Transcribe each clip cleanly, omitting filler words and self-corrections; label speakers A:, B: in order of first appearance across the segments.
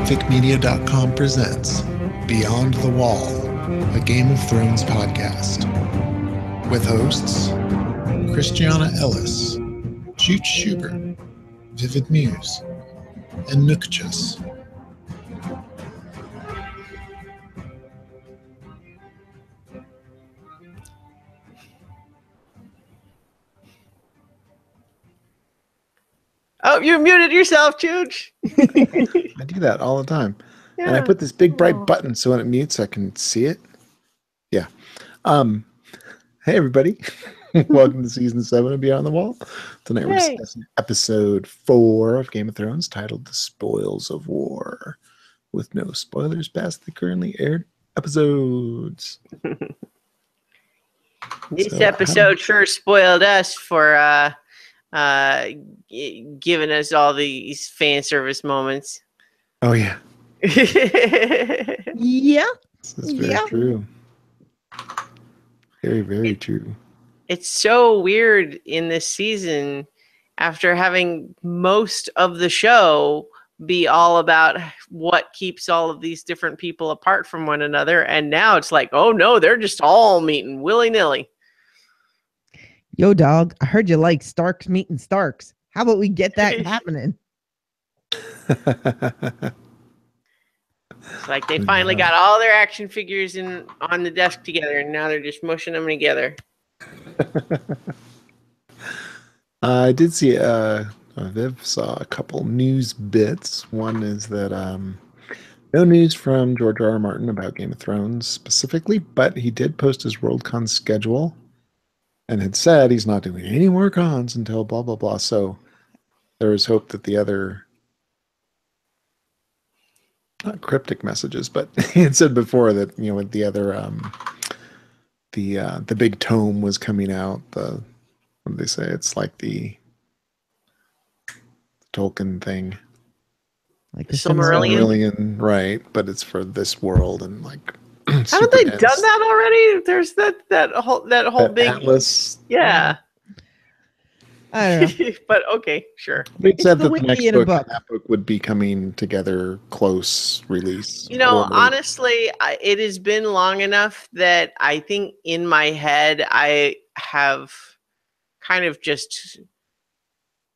A: FanficMedia.com presents Beyond the Wall, a Game of Thrones podcast. With hosts Christiana Ellis, Jute Schubert, Vivid Muse, and Nookchus.
B: Oh, you muted yourself, Chooch.
C: I do that all the time.
B: Yeah.
C: And I put this big bright button so when it mutes I can see it. Yeah. Hey everybody. Welcome to season 7 of Beyond the Wall. Tonight we're discussing episode 4 of Game of Thrones titled The Spoils of War, with no spoilers past the currently aired episodes.
B: This episode sure spoiled us for giving us all these fan service moments.
C: Oh yeah.
B: Yeah.
C: This is very true. Very, very true.
B: It's so weird in this season after having most of the show be all about what keeps all of these different people apart from one another. And now it's like, oh no, they're just all meeting willy-nilly.
D: Yo, dog, I heard you like Starks meeting Starks. How about we get that happening?
B: It's like they finally got all their action figures on the desk together, and now they're just mushing them together.
C: I did see, Viv saw a couple news bits. One is that no news from George R. R. Martin about Game of Thrones specifically, but he did post his Worldcon schedule and had said he's not doing any more cons until blah, blah, blah. So there is hope that the other, not cryptic messages, but he had said before that, you know, with the other, the big tome was coming out. What do they say? It's like the Tolkien thing.
D: Like the
B: Silmarillion?
C: Right, but it's for this world and like.
B: Haven't they done that already? There's that whole big
C: Atlas.
B: Yeah.
D: I don't know.
B: But okay, sure.
C: They said
D: the
C: that the
D: wiki
C: next
D: in a
C: book,
D: book.
C: that book would be coming together close release.
B: You know,
C: Or-
B: honestly, it has been long enough that I think in my head I have kind of just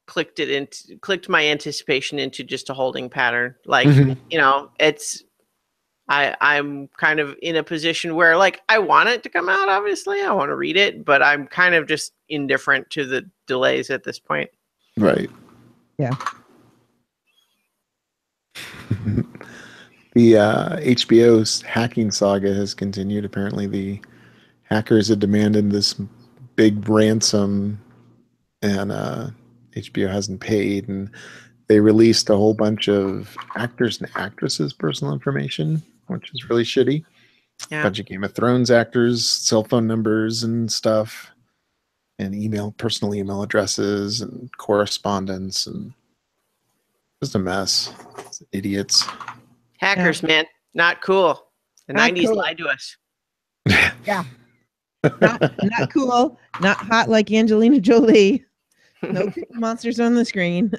B: clicked my anticipation into just a holding pattern. Like, you know, I'm kind of in a position where, like, I want it to come out, obviously. I want to read it, but I'm kind of just indifferent to the delays at this point.
C: Right.
D: Yeah.
C: The HBO's hacking saga has continued. Apparently, the hackers had demanded this big ransom, and HBO hasn't paid. And they released a whole bunch of actors and actresses' personal information, which is really shitty.
B: Yeah.
C: A bunch of Game of Thrones actors' cell phone numbers and stuff, and personal email addresses and correspondence, and just a mess. It's idiots.
B: Hackers, man, not cool. The
D: Not
B: 90s
D: cool.
B: lied to us.
D: Yeah. Not cool. Not hot like Angelina Jolie. No monsters on the screen.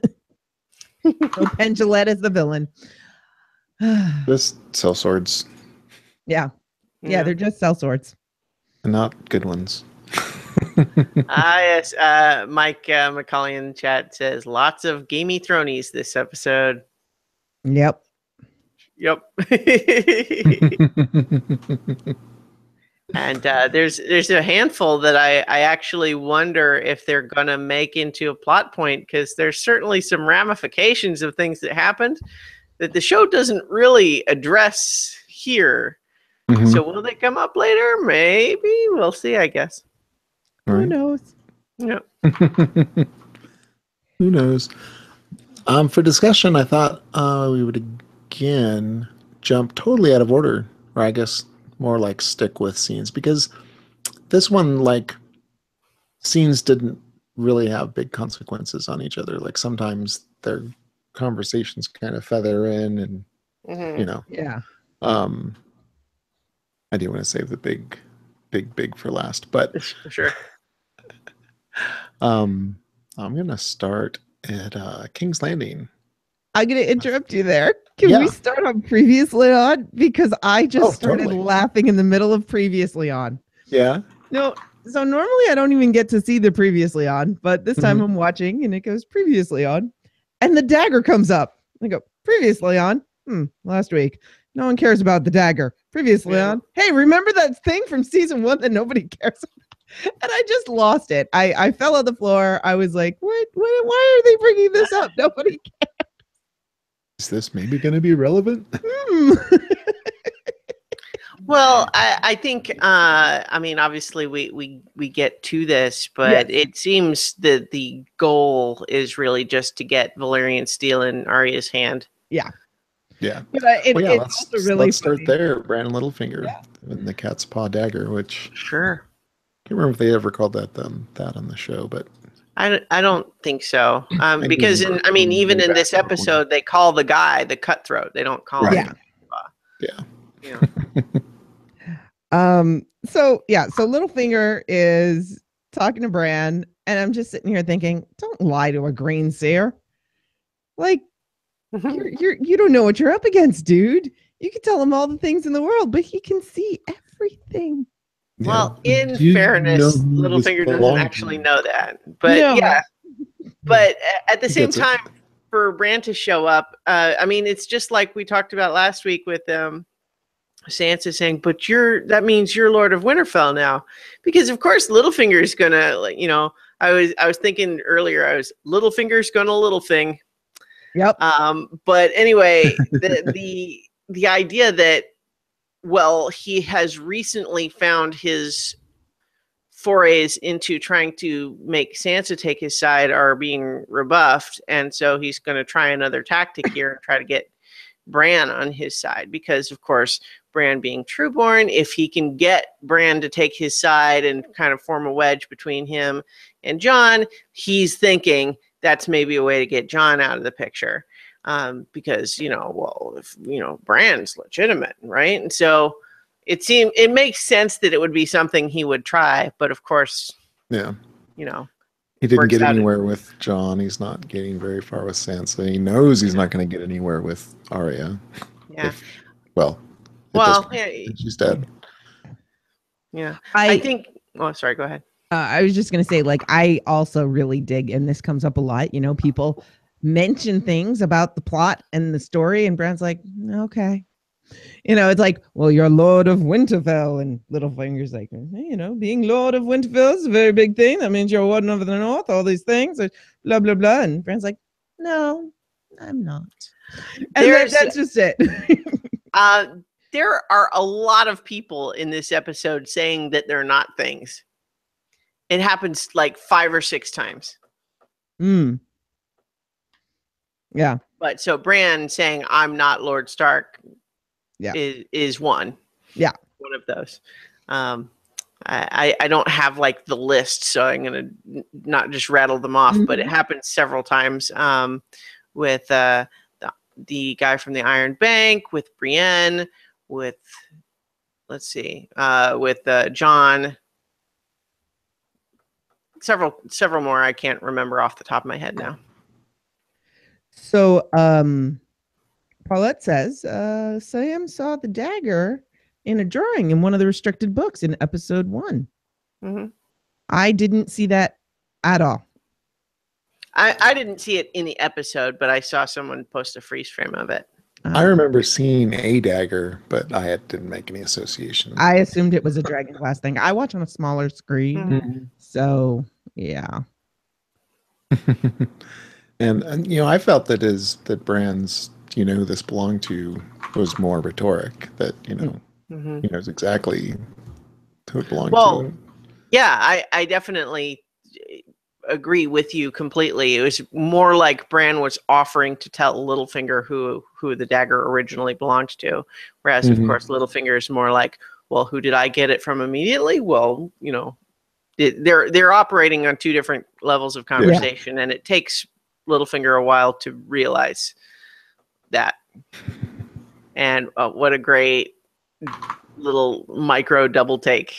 D: No Penn Jillette as the villain.
C: Just cell swords,
D: Yeah, they're just cell swords.
C: and not good ones.
B: Yes. Mike McCauley in the chat says lots of gamey thronies this episode.
D: Yep.
B: Yep. And there's a handful that I actually wonder if they're gonna make into a plot point, because there's certainly some ramifications of things that happened that the show doesn't really address here. So will they come up later? Maybe. We'll see, I guess.
D: Who knows?
B: Yeah.
C: Who knows? For discussion, I thought we would again jump totally out of order, or I guess more like stick with scenes, because this one, like, scenes didn't really have big consequences on each other. Like, sometimes their conversations kind of feather in, and you know,
D: Yeah.
C: I do want to save the big for last, but
B: Sure.
C: I'm gonna start at King's Landing,
D: I'm going to interrupt you there. Can
C: Yeah.
D: we start on Previously On? Because I just started
C: totally.
D: laughing in the middle of Previously On.
C: Yeah.
D: No, so normally I don't even get to see the Previously On, but this time I'm watching and it goes Previously On. And the dagger comes up. I go, Previously On? Last week. No one cares about the dagger. Previously on. Hey, remember that thing from season 1 that nobody cares about? And I just lost it. I fell on the floor. I was like, what? Why are they bringing this up? Nobody cares.
C: Is this maybe going to be relevant?
B: Well, I think, I mean, obviously we get to this, but it seems that the goal is really just to get Valerian steel in Arya's hand.
D: Yeah.
C: Yeah.
D: But
C: let's start there. Brandon Littlefinger and the cat's paw dagger, which
B: Sure.
C: I can't remember if they ever called that on the show, but
B: I don't think so. Because even in this episode, they call the guy the cutthroat. They don't call him.
C: Yeah.
B: Yeah.
D: So Littlefinger is talking to Bran, and I'm just sitting here thinking, don't lie to a green seer. Like, you don't know what you're up against, dude. You can tell him all the things in the world, but he can see everything.
B: Well, in fairness, Littlefinger doesn't actually know that. But but at the same time, for Bran to show up, I mean, it's just like we talked about last week with Sansa saying, but that means you're Lord of Winterfell now. Because of course Littlefinger is gonna, I was thinking earlier, Littlefinger's gonna little thing.
D: Yep.
B: But anyway, the idea that, well, he has recently found his forays into trying to make Sansa take his side are being rebuffed, and so he's going to try another tactic here and try to get Bran on his side, because of course Bran being Trueborn, if he can get Bran to take his side and kind of form a wedge between him and Jon, he's thinking that's maybe a way to get Jon out of the picture, because if Bran's legitimate, right? And so it makes sense that it would be something he would try, but of course,
C: he didn't get anywhere with Jon. He's not getting very far with Sansa. He knows he's not going to get anywhere with Arya.
B: Yeah.
C: She's dead.
B: Yeah. I think. Oh, sorry. Go ahead.
D: I was just going to say, like, I also really dig, and this comes up a lot, people mention things about the plot and the story, and Bran's like, okay. It's like, well, you're Lord of Winterfell, and Littlefinger's like, being Lord of Winterfell is a very big thing. That means you're warden over the North, all these things, blah, blah, blah. And Bran's like, no, I'm not. And that's just it.
B: There are a lot of people in this episode saying that they're not things. It happens like 5 or 6 times.
D: Yeah.
B: But so Bran saying, I'm not Lord Stark, is one.
D: Yeah.
B: One of those. I don't have like the list, so I'm going to not just rattle them off, but it happens several times with the guy from the Iron Bank, with Brienne, with Jon. Several more I can't remember off the top of my head now.
D: So Paulette says Sam saw the dagger in a drawing in one of the restricted books in episode 1. I didn't see that at all.
B: I didn't see it in the episode, but I saw someone post a freeze frame of it.
C: I remember seeing a dagger, but I didn't make any association.
D: I assumed it was a dragonglass thing. I watch on a smaller screen, so yeah.
C: and I felt that Bran's this belonged to was more rhetoric, that he knows exactly who it belonged to.
B: Yeah, I definitely agree with you completely. It was more like Bran was offering to tell Littlefinger who the dagger originally belonged to, whereas of course Littlefinger is more like, well, who did I get it from immediately? Well, they're operating on 2 different levels of conversation, and it takes Littlefinger a while to realize that. And what a great little micro double take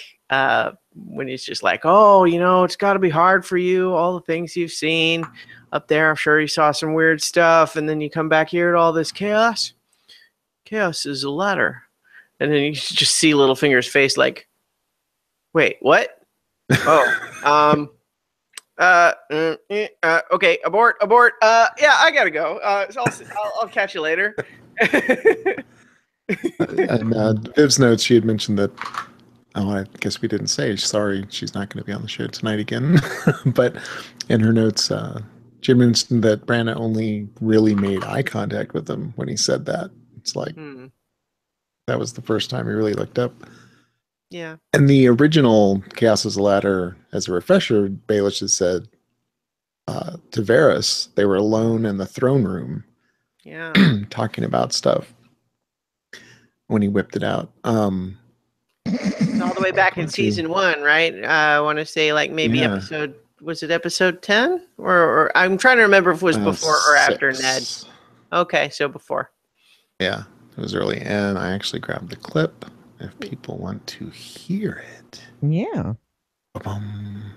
B: when he's just like, oh, it's got to be hard for you, all the things you've seen. up there, I'm sure you saw some weird stuff, and then you come back here to all this chaos. Chaos is a ladder. And then you just see Littlefinger's face like, wait, what? Oh, okay, abort. Yeah, I gotta go. So I'll catch you later.
C: And Viv's notes, she had mentioned that, I guess we didn't say, sorry, she's not going to be on the show tonight again. But in her notes, she had mentioned that Branna only really made eye contact with him when he said that. It's like, that was the first time he really looked up.
B: Yeah.
C: And the original Chaos is a Ladder, as a refresher, Baelish had said to Varys, they were alone in the throne room, talking about stuff when he whipped it out.
B: It's all the way back in season 1, right? I want to say like maybe was it episode 10? Or I'm trying to remember if it was before or after Ned. Okay, so before.
C: Yeah, it was early. And I actually grabbed the clip if people want to hear it.
D: Yeah.
C: Ba-bum.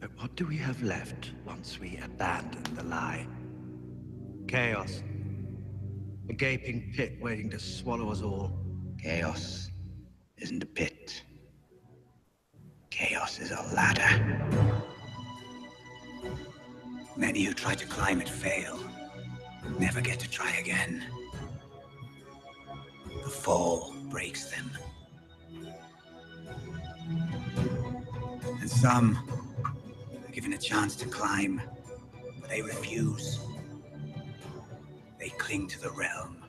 E: But what do we have left once we abandon the lie? Chaos. A gaping pit waiting to swallow us all. Chaos isn't a pit. Chaos is a ladder. Many who try to climb it fail. Never get to try again. The fall breaks them. And some are given a chance to climb, but they refuse. They cling to the realm,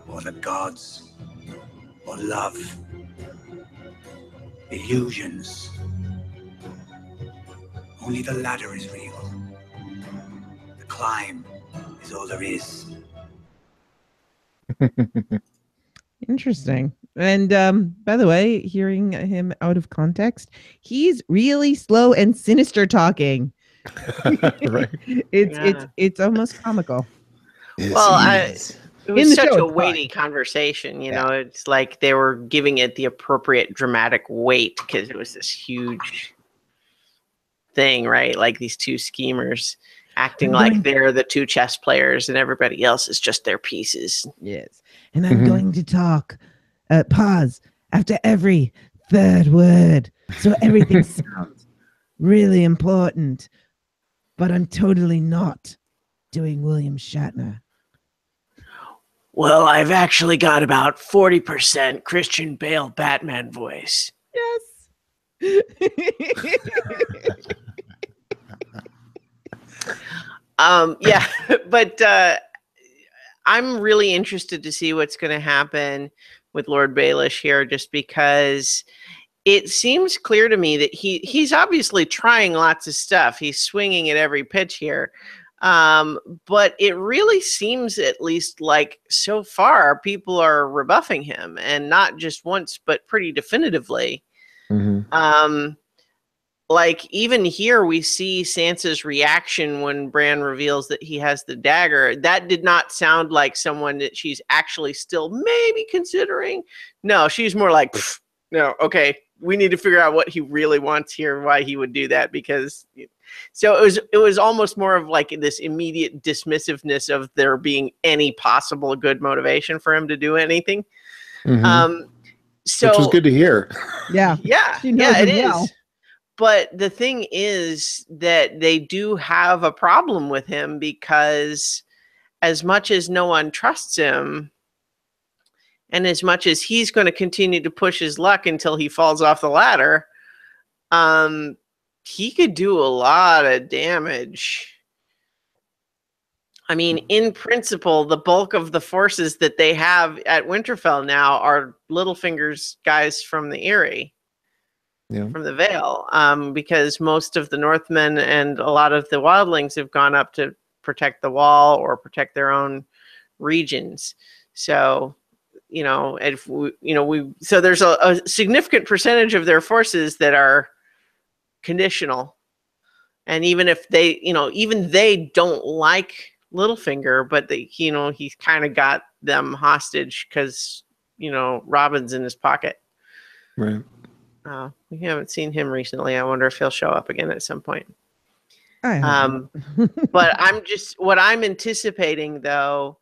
E: or the gods, or love, illusions. Only the ladder is real. The climb is all there is.
D: Interesting. And by the way, hearing him out of context, he's really slow and sinister talking.
C: Right.
D: It's almost comical.
C: Yes,
B: it was such a weighty conversation, you know. It's like they were giving it the appropriate dramatic weight because it was this huge thing, right? Like these two schemers acting like they're the two chess players and everybody else is just their pieces.
D: Yes. And I'm going to talk, pause after every third word. So everything sounds really important. But I'm totally not doing William Shatner.
B: Well, I've actually got about 40% Christian Bale Batman voice.
D: Yes.
B: Yeah, but I'm really interested to see what's going to happen with Lord Baelish here, just because it seems clear to me that he's obviously trying lots of stuff. He's swinging at every pitch here. But it really seems, at least like so far, people are rebuffing him, and not just once, but pretty definitively. Like even here we see Sansa's reaction when Bran reveals that he has the dagger. That did not sound like someone that she's actually still maybe considering. No, she's more like, no, okay, we need to figure out what he really wants here, why he would do that, because so it was almost more of like this immediate dismissiveness of there being any possible good motivation for him to do anything. So
C: which was good to hear.
D: Yeah.
B: It is. But the thing is that they do have a problem with him, because as much as no one trusts him, and as much as he's going to continue to push his luck until he falls off the ladder, he could do a lot of damage. I mean, in principle, the bulk of the forces that they have at Winterfell now are Littlefinger's guys from the Eyrie. From the Vale, because most of the Northmen and a lot of the wildlings have gone up to protect the wall or protect their own regions. So, you know, if so there's a significant percentage of their forces that are conditional, and even if they, even they don't like Littlefinger, but he's kind of got them hostage because Robin's in his pocket.
C: Right.
B: We haven't seen him recently. I wonder if he'll show up again at some point.
D: I hope
B: But what I'm anticipating, though,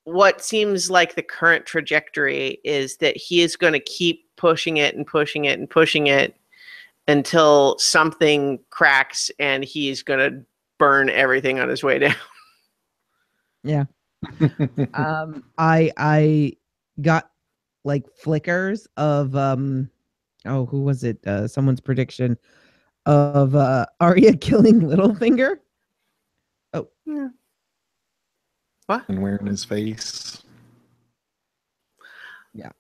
B: what seems like the current trajectory is that he is going to keep pushing it and pushing it and pushing it until something cracks and he's going to burn everything on his way down.
D: Yeah. I got like flickers of who was it? Someone's prediction of Arya killing Littlefinger. Oh.
B: Yeah. What?
C: And wearing his face.
D: Yeah.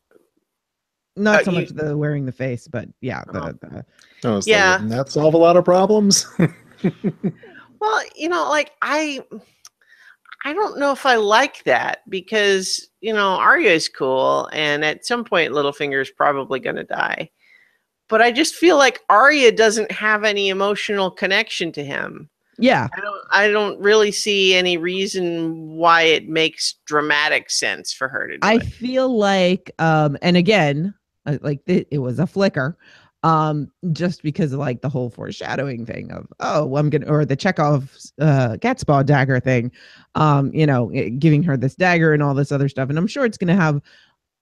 D: Not so much the wearing the face, but yeah.
B: Yeah.
C: Like, that solve a lot of problems?
B: Well, like I don't know if I like that because, Arya is cool and at some point Littlefinger is probably going to die. But I just feel like Arya doesn't have any emotional connection to him.
D: Yeah.
B: I don't really see any reason why it makes dramatic sense for her to do it.
D: I feel like and again, like it was a flicker. Just because of like the whole foreshadowing thing of, or the Chekhov's Gatspaw dagger thing, giving her this dagger and all this other stuff. And I'm sure it's going to have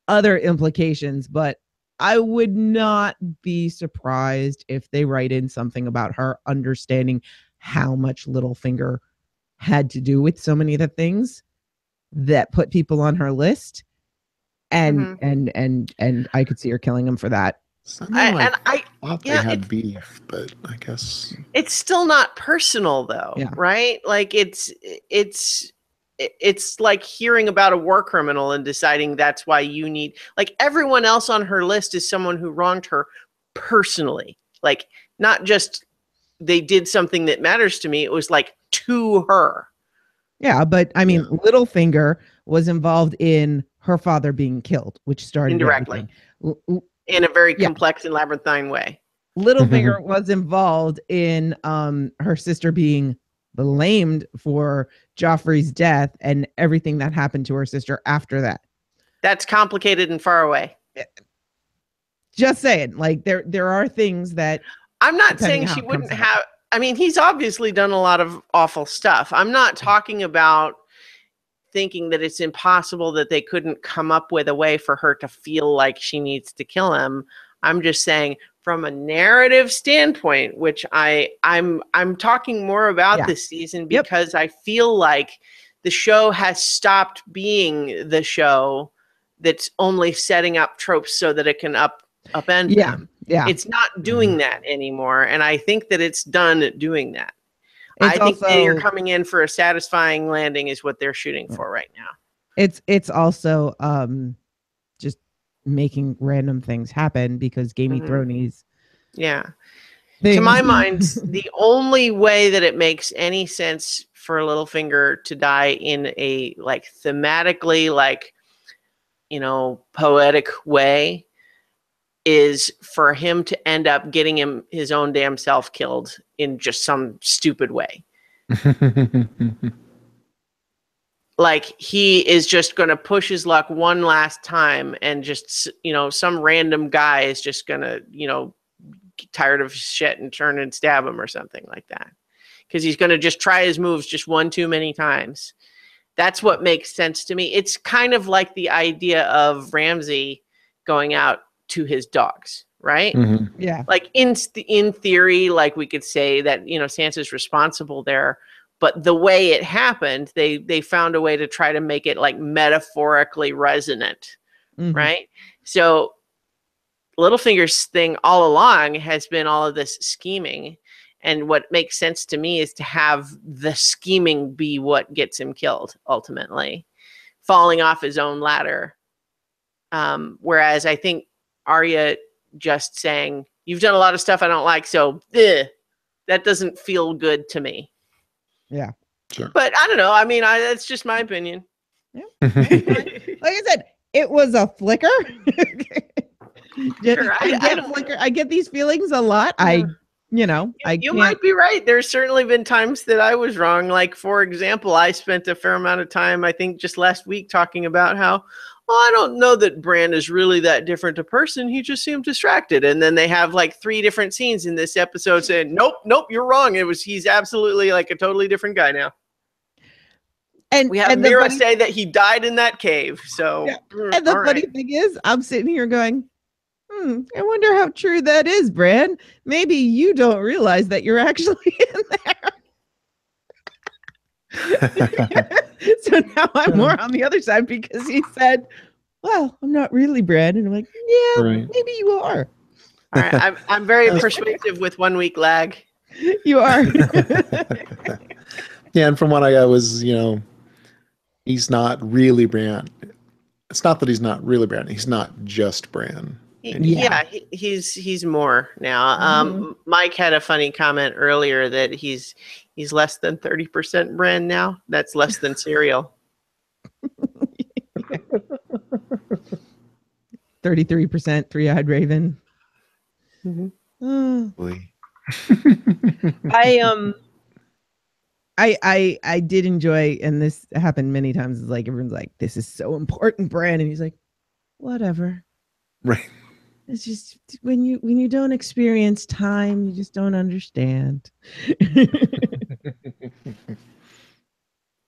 D: other implications, but I would not be surprised if they write in something about her understanding how much Littlefinger had to do with so many of the things that put people on her list. And I could see her killing him for that.
C: I thought they had beef, but I guess
B: it's still not personal though, right? Like it's like hearing about a war criminal and deciding that's why you need, like, everyone else on her list is someone who wronged her personally, like not just they did something that matters to me. It was like to her.
D: Yeah, but I mean, Littlefinger was involved in her father being killed, which started
B: indirectly. In a very complex and labyrinthine way.
D: Littlefinger was involved in her sister being blamed for Joffrey's death and everything that happened to her sister after that.
B: That's complicated and far away.
D: Just saying, like there are things that
B: I'm not saying she wouldn't have. I mean, he's obviously done a lot of awful stuff. I'm not talking about thinking that it's impossible that they couldn't come up with a way for her to feel like she needs to kill him. I'm just saying from a narrative standpoint, which I'm talking more about this season because I feel like the show has stopped being the show that's only setting up tropes so that it can upend them. Yeah. It's not doing that anymore. And I think that it's done doing that. I think that you're coming in for a satisfying landing is what they're shooting for right now.
D: It's also just making random things happen because Game of Thrones.
B: Yeah. To my mind, the only way that it makes any sense for Littlefinger to die in a like thematically poetic way is for him to end up getting his own damn self killed in just some stupid way. Like he is just going to push his luck one last time and just, some random guy is just going to, get tired of shit and turn and stab him or something like that. Because he's going to just try his moves just one too many times. That's what makes sense to me. It's kind of like the idea of Ramsay going out to his dogs, right?
D: Yeah.
B: Like in theory, like we could say that, Sansa's responsible there, but the way it happened, they found a way to try to make it like metaphorically resonant, right? So Littlefinger's thing all along has been all of this scheming. And what makes sense to me is to have the scheming be what gets him killed, ultimately, falling off his own ladder. Whereas I think Arya just saying, you've done a lot of stuff I don't like, so that doesn't feel good to me.
D: Yeah.
C: Sure.
B: But I don't know. I mean, that's just my opinion.
D: Yeah. Like I said, it was a flicker.
B: Sure,
D: I get these feelings a lot. You
B: might be right. There's certainly been times that I was wrong. Like, for example, I spent a fair amount of time, I think just last week, talking about how well, I don't know that Bran is really that different a person. He just seemed distracted. And then they have like 3 different scenes in this episode saying, nope, you're wrong. He's absolutely like a totally different guy now.
D: And
B: we have Mira say that he died in that cave. So,
D: yeah. And the funny thing is, I'm sitting here going, I wonder how true that is, Bran. Maybe you don't realize that you're actually in there. So now I'm more on the other side because he said, well, I'm not really Bran. And I'm like, yeah, right. Maybe you are.
B: All right. I'm very persuasive with 1 week lag.
D: You are.
C: Yeah. And from what I got was, he's not really Bran. It's not that he's not really Bran. He's not just Bran.
B: Yeah, he's more now. Mike had a funny comment earlier that he's less than 30% Bran now. That's less than cereal.
D: 33% three-eyed raven. I did enjoy, and this happened many times. It's like everyone's like, "This is so important, Bran," and he's like, "Whatever."
C: Right.
D: It's just when you don't experience time, you just don't understand.
C: I'm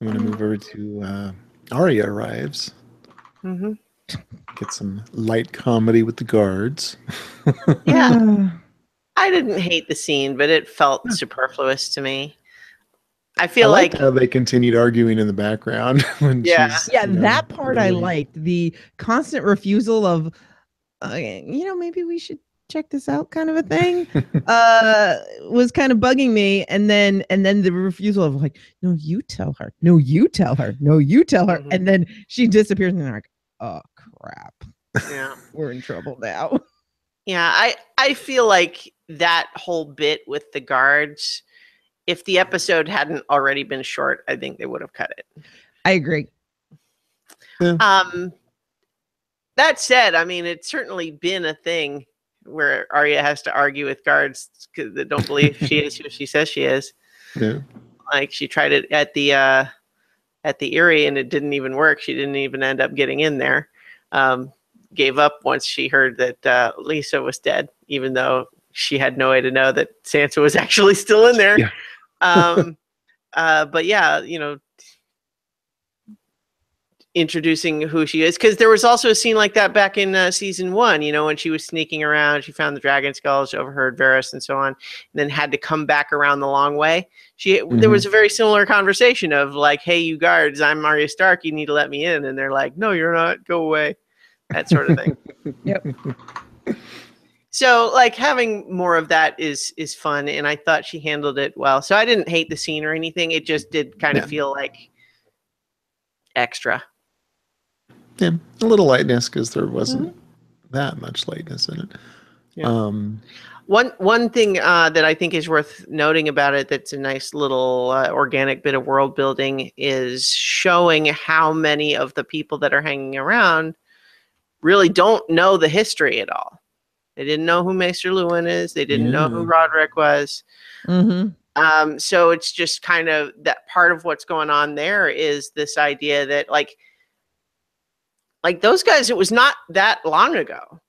C: going to move over to Arya arrives. Get some light comedy with the guards.
B: Yeah. I didn't hate the scene, but it felt superfluous to me. I feel like
C: how they continued arguing in the background. When
D: that part really... I liked. The constant refusal of, maybe we should check this out kind of a thing was kind of bugging me. And then the refusal of like, no, you tell her. No, you tell her. No, you tell her. And then she disappears and they're like, oh, crap.
B: Yeah.
D: We're in trouble now.
B: Yeah, I feel like that whole bit with the guards, if the episode hadn't already been short, I think they would have cut it.
D: I agree.
B: Yeah. That said, I mean, it's certainly been a thing where Arya has to argue with guards that don't believe she is who she says she is.
C: Yeah.
B: Like she tried it at the Eyrie and it didn't even work. She didn't even end up getting in there. Gave up once she heard that Lisa was dead, even though she had no way to know that Sansa was actually still in there. Yeah. But yeah, introducing who she is, because there was also a scene like that back in season 1, when she was sneaking around, she found the dragon skulls, overheard Varys and so on, and then had to come back around the long way. There was a very similar conversation of like, hey, you guards, I'm Arya Stark, you need to let me in. And they're like, no, you're not, go away. That sort of thing.
D: Yep.
B: So like having more of that is fun, and I thought she handled it well. So I didn't hate the scene or anything. It just did kind of feel like extra.
C: Yeah, a little lightness because there wasn't that much lightness in it.
B: Yeah. One thing that I think is worth noting about it that's a nice little organic bit of world building is showing how many of the people that are hanging around really don't know the history at all. They didn't know who Maester Luwin is. They didn't know who Roderick was. So it's just kind of that part of what's going on there is this idea that like those guys, it was not that long ago.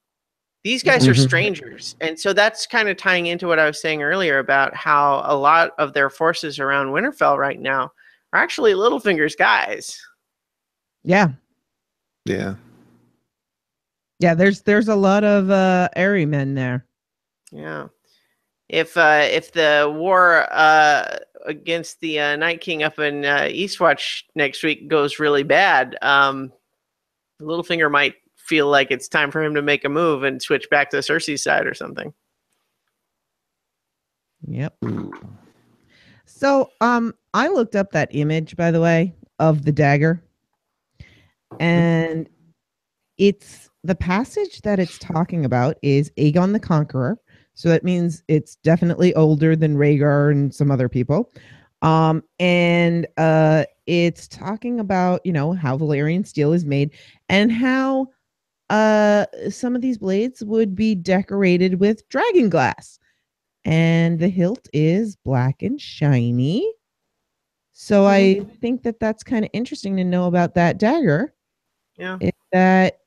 B: These guys are strangers. And so that's kind of tying into what I was saying earlier about how a lot of their forces around Winterfell right now are actually Littlefinger's guys.
D: Yeah.
C: Yeah.
D: Yeah, there's a lot of Eyrie men there.
B: Yeah. If the war against the Night King up in Eastwatch next week goes really bad, Littlefinger might feel like it's time for him to make a move and switch back to Cersei's side or something.
D: Yep. So I looked up that image, by the way, of the dagger, and it's the passage that it's talking about is Aegon the Conqueror. So that means it's definitely older than Rhaegar and some other people. And it's talking about, how Valyrian steel is made and how some of these blades would be decorated with dragon glass. And the hilt is black and shiny. So I think that that's kind of interesting to know about that dagger.
B: Yeah.
D: It that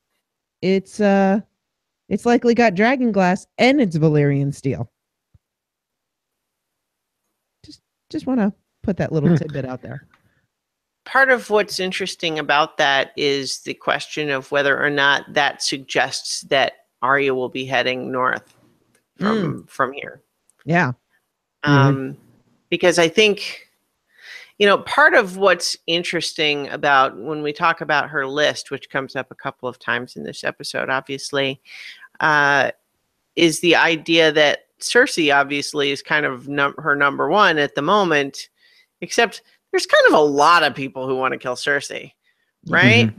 D: it's likely got dragon glass and it's Valyrian steel. Just want to put that little tidbit out there.
B: Part of what's interesting about that is the question of whether or not that suggests that Arya will be heading north from here.
D: Yeah.
B: Because I think, part of what's interesting about when we talk about her list, which comes up a couple of times in this episode, obviously, is the idea that Cersei obviously is kind of her number one at the moment, except there's kind of a lot of people who want to kill Cersei, right?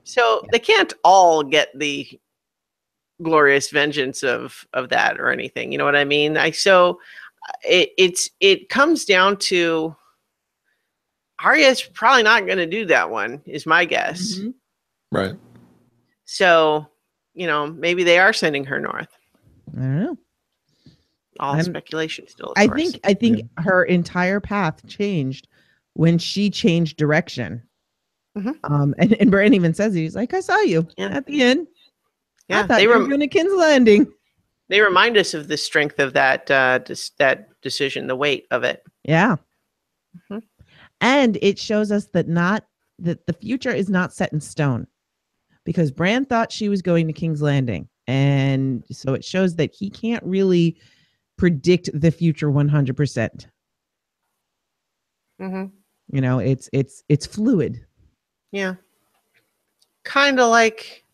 B: So they can't all get the glorious vengeance of that or anything. You know what I mean? It comes down to Arya's probably not going to do that one, is my guess.
C: Right.
B: So, maybe they are sending her north.
D: I don't know.
B: All speculation still.
D: I think her entire path changed when she changed direction. And Bran even says, he's like, I saw you at the end.
B: Yeah,
D: I thought you were going to King's Landing.
B: They remind us of the strength of that that decision, the weight of it.
D: Yeah. And it shows us that the future is not set in stone, because Bran thought she was going to King's Landing. And so it shows that he can't really predict the future 100%. It's fluid.
B: Yeah. Kind of like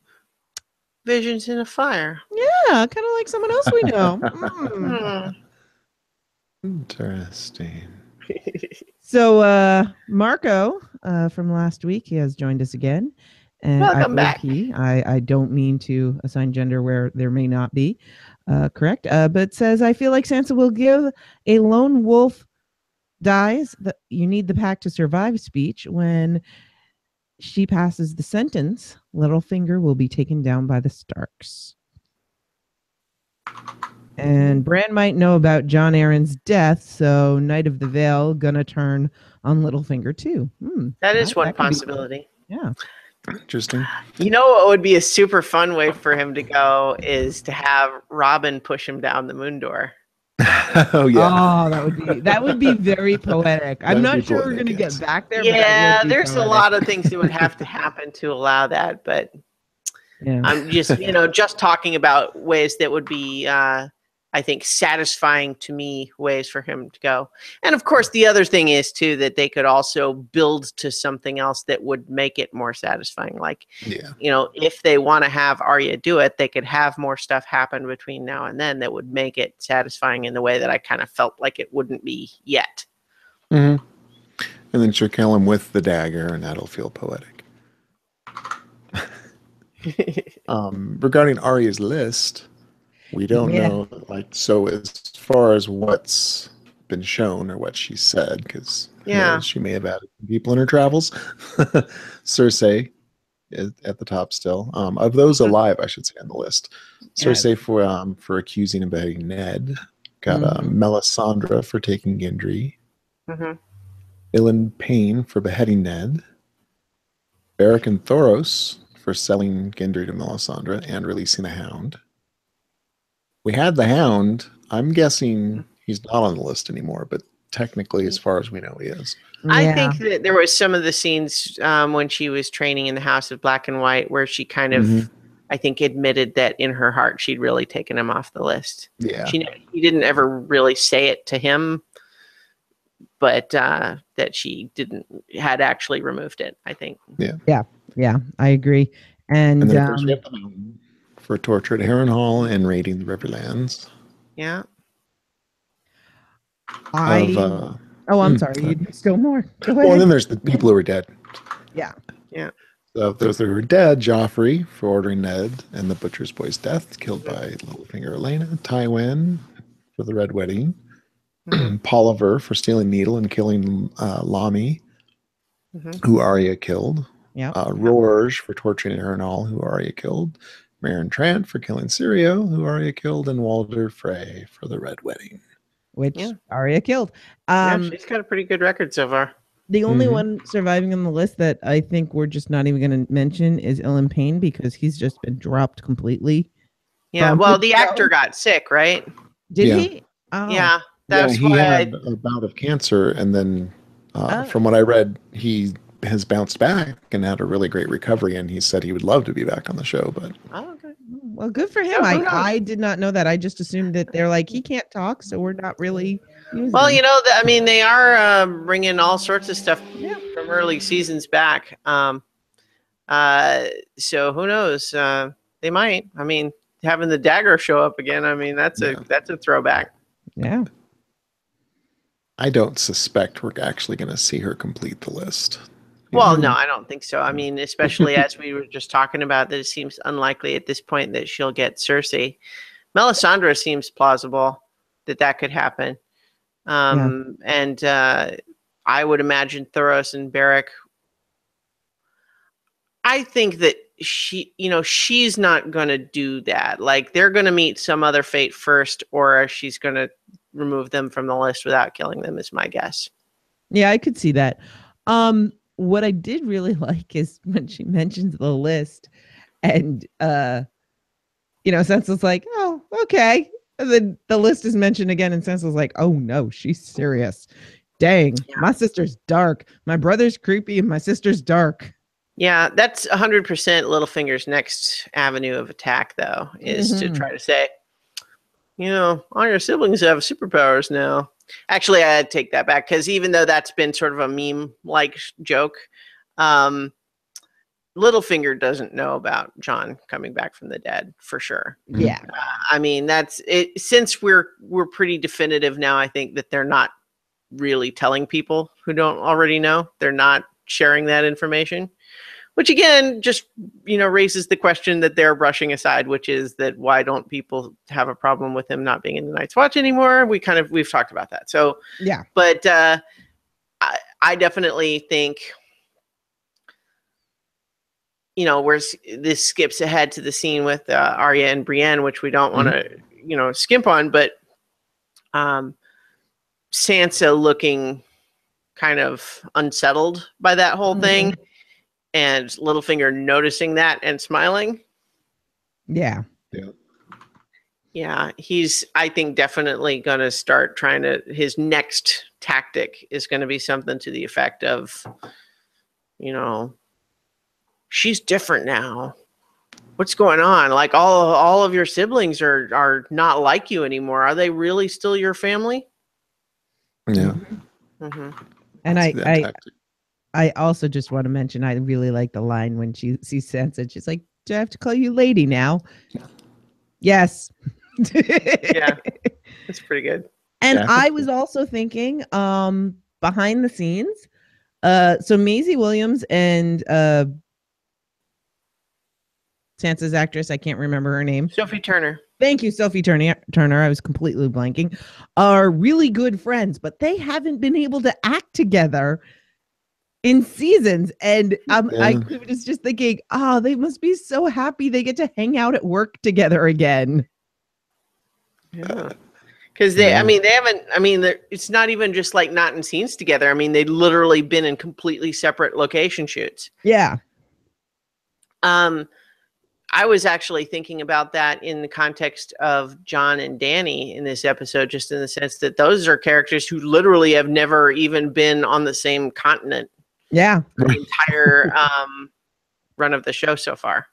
B: visions in a fire.
D: Yeah, kind of like someone else we know.
C: Interesting.
D: So Marco from last week, he has joined us again. And
B: welcome back.
D: I don't mean to assign gender where there may not be, correct, but says, I feel like Sansa will give a lone wolf dies you need the pack to survive speech when she passes the sentence, Littlefinger will be taken down by the Starks. And Bran might know about Jon Arryn's death, so Knight of the Vale gonna turn on Littlefinger too.
B: That is one possibility.
D: Yeah.
C: Interesting.
B: What would be a super fun way for him to go is to have Robin push him down the moon door.
C: Oh yeah.
D: Oh, that would be very poetic. I'm not sure we're gonna get back there.
B: Yeah, there's poetic. A lot of things that would have to happen to allow that, but I'm just just talking about ways that would be I think satisfying to me ways for him to go. And of course the other thing is too that they could also build to something else that would make it more satisfying. Like if they want to have Arya do it, they could have more stuff happen between now and then that would make it satisfying in the way that I kind of felt like it wouldn't be yet.
C: And then she'll kill him with the dagger, and that'll feel poetic. Regarding Arya's list, we don't know, so as far as what's been shown or what she said, because she may have added people in her travels. Cersei is at the top still. Of those alive, I should say, on the list. Cersei for accusing and beheading Ned. Got Melisandre for taking Gendry. Ilan Payne for beheading Ned. Beric and Thoros for selling Gendry to Melisandre and releasing a hound. We had the Hound. I'm guessing he's not on the list anymore, but technically, as far as we know, he is.
B: I think that there was some of the scenes when she was training in the House of Black and White where she kind of, I think, admitted that in her heart she'd really taken him off the list.
C: Yeah.
B: He didn't ever really say it to him, but that she had actually removed it, I think.
D: Yeah, I agree. And
C: then of course we have the Mountain for torture at Harrenhal and raiding the Riverlands.
B: Yeah.
D: I'm sorry. Still more. Go ahead.
C: Well, and then there's the people who are dead.
D: Yeah.
C: So those who are dead, Joffrey for ordering Ned and the Butcher's Boy's death, killed by Littlefinger Elena. Tywin for the Red Wedding. Polliver for stealing Needle and killing Lamy, who Arya killed. Rorge for torturing Harrenhal, who Arya killed. Meryn Trant for killing Syrio, who Arya killed. And Walder Frey for the Red Wedding.
D: Which Arya killed.
B: She's got a pretty good record so far.
D: The only
C: Mhm.
D: one surviving on the list that I think we're just not even going to mention is Ellen Payne because he's just been dropped completely.
B: Yeah.
D: from
B: Well,
D: the
B: the actor
D: show.
B: got sick, right?
D: Did
C: Yeah.
D: he? Oh.
B: Yeah.
C: Yeah,
B: That's
C: he
B: why.
C: had a bout of cancer, and then
D: Oh.
C: from what I read, he has bounced back and had a really great recovery. And he said he would love to be back on the show, but
B: Oh, okay.
D: Well, good for him.
B: So who knows?
D: I did not know that. I just assumed that they're like, he can't talk, so we're not really using
B: Well,
D: him.
B: you know, I mean, they are bringing all sorts of stuff
D: Yeah.
B: from early seasons back. So who knows? They might. I mean, having the dagger show up again. I mean, that's
C: Yeah.
B: a throwback.
D: Yeah.
C: I don't suspect we're actually going to see her complete the list.
B: Well,
D: Mhm.
B: no, I don't think so. I mean, especially as we were just talking about, that it seems unlikely at this point that she'll get Cersei. Melisandre seems plausible that could happen. And I would imagine Thoros and Beric. I think that she's not going to do that. Like, they're going to meet some other fate first, or she's going to remove them from the list without killing them, is my guess.
D: Yeah, I could see that. What I did really like is when she mentions the list and Sansa's like, oh, okay. And then the list is mentioned again, and Sansa's like, oh no, she's serious. Dang,
B: Yeah.
D: my sister's dark. My brother's creepy and my sister's dark.
B: Yeah, that's 100% Littlefinger's next avenue of attack, though, is to
D: Mhm.
B: try to say, all your siblings have superpowers now. Actually, I take that back, because even though that's been sort of a meme-like joke, Littlefinger doesn't know about Jon coming back from the dead, for sure.
D: Yeah.
B: I mean, that's it. Since we're pretty definitive now, I think that they're not really telling people who don't already know. They're not sharing that information, which again just raises the question that they're brushing aside, which is that why don't people have a problem with him not being in the Night's Watch anymore? We've talked about that. So
D: Yeah.
B: but I definitely think where this skips ahead to the scene with Arya and Brienne, which we don't want to skimp on, but Sansa looking kind of unsettled by that whole thing, and Littlefinger noticing that and smiling.
D: Yeah.
B: Yeah, he's, I think, definitely going to start his next tactic is going to be something to the effect of, she's different now. What's going on? Like, all of your siblings are not like you anymore. Are they really still your family?
C: Yeah.
B: Mm-hmm.
D: And
C: See that tactic.
D: I also just want to mention, I really like the line when she sees Sansa. She's like, do I have to call you lady now? Yes.
B: Yeah, that's pretty good.
D: And
C: Yeah,
D: I was also thinking, behind the scenes, so Maisie Williams and Sansa's actress, I can't remember her name.
B: Sophie Turner.
D: Thank you, Sophie Turner. I was completely blanking. Are really good friends, but they haven't been able to act together in seasons. And I was just thinking, they must be so happy they get to hang out at work together again.
B: Yeah. Because they haven't, it's not even just like not in scenes together. I mean, they've literally been in completely separate location shoots.
D: Yeah.
B: I was actually thinking about that in the context of Jon and Dany in this episode, just in the sense that those are characters who literally have never even been on the same continent.
D: Yeah.
B: The entire run of the show so far.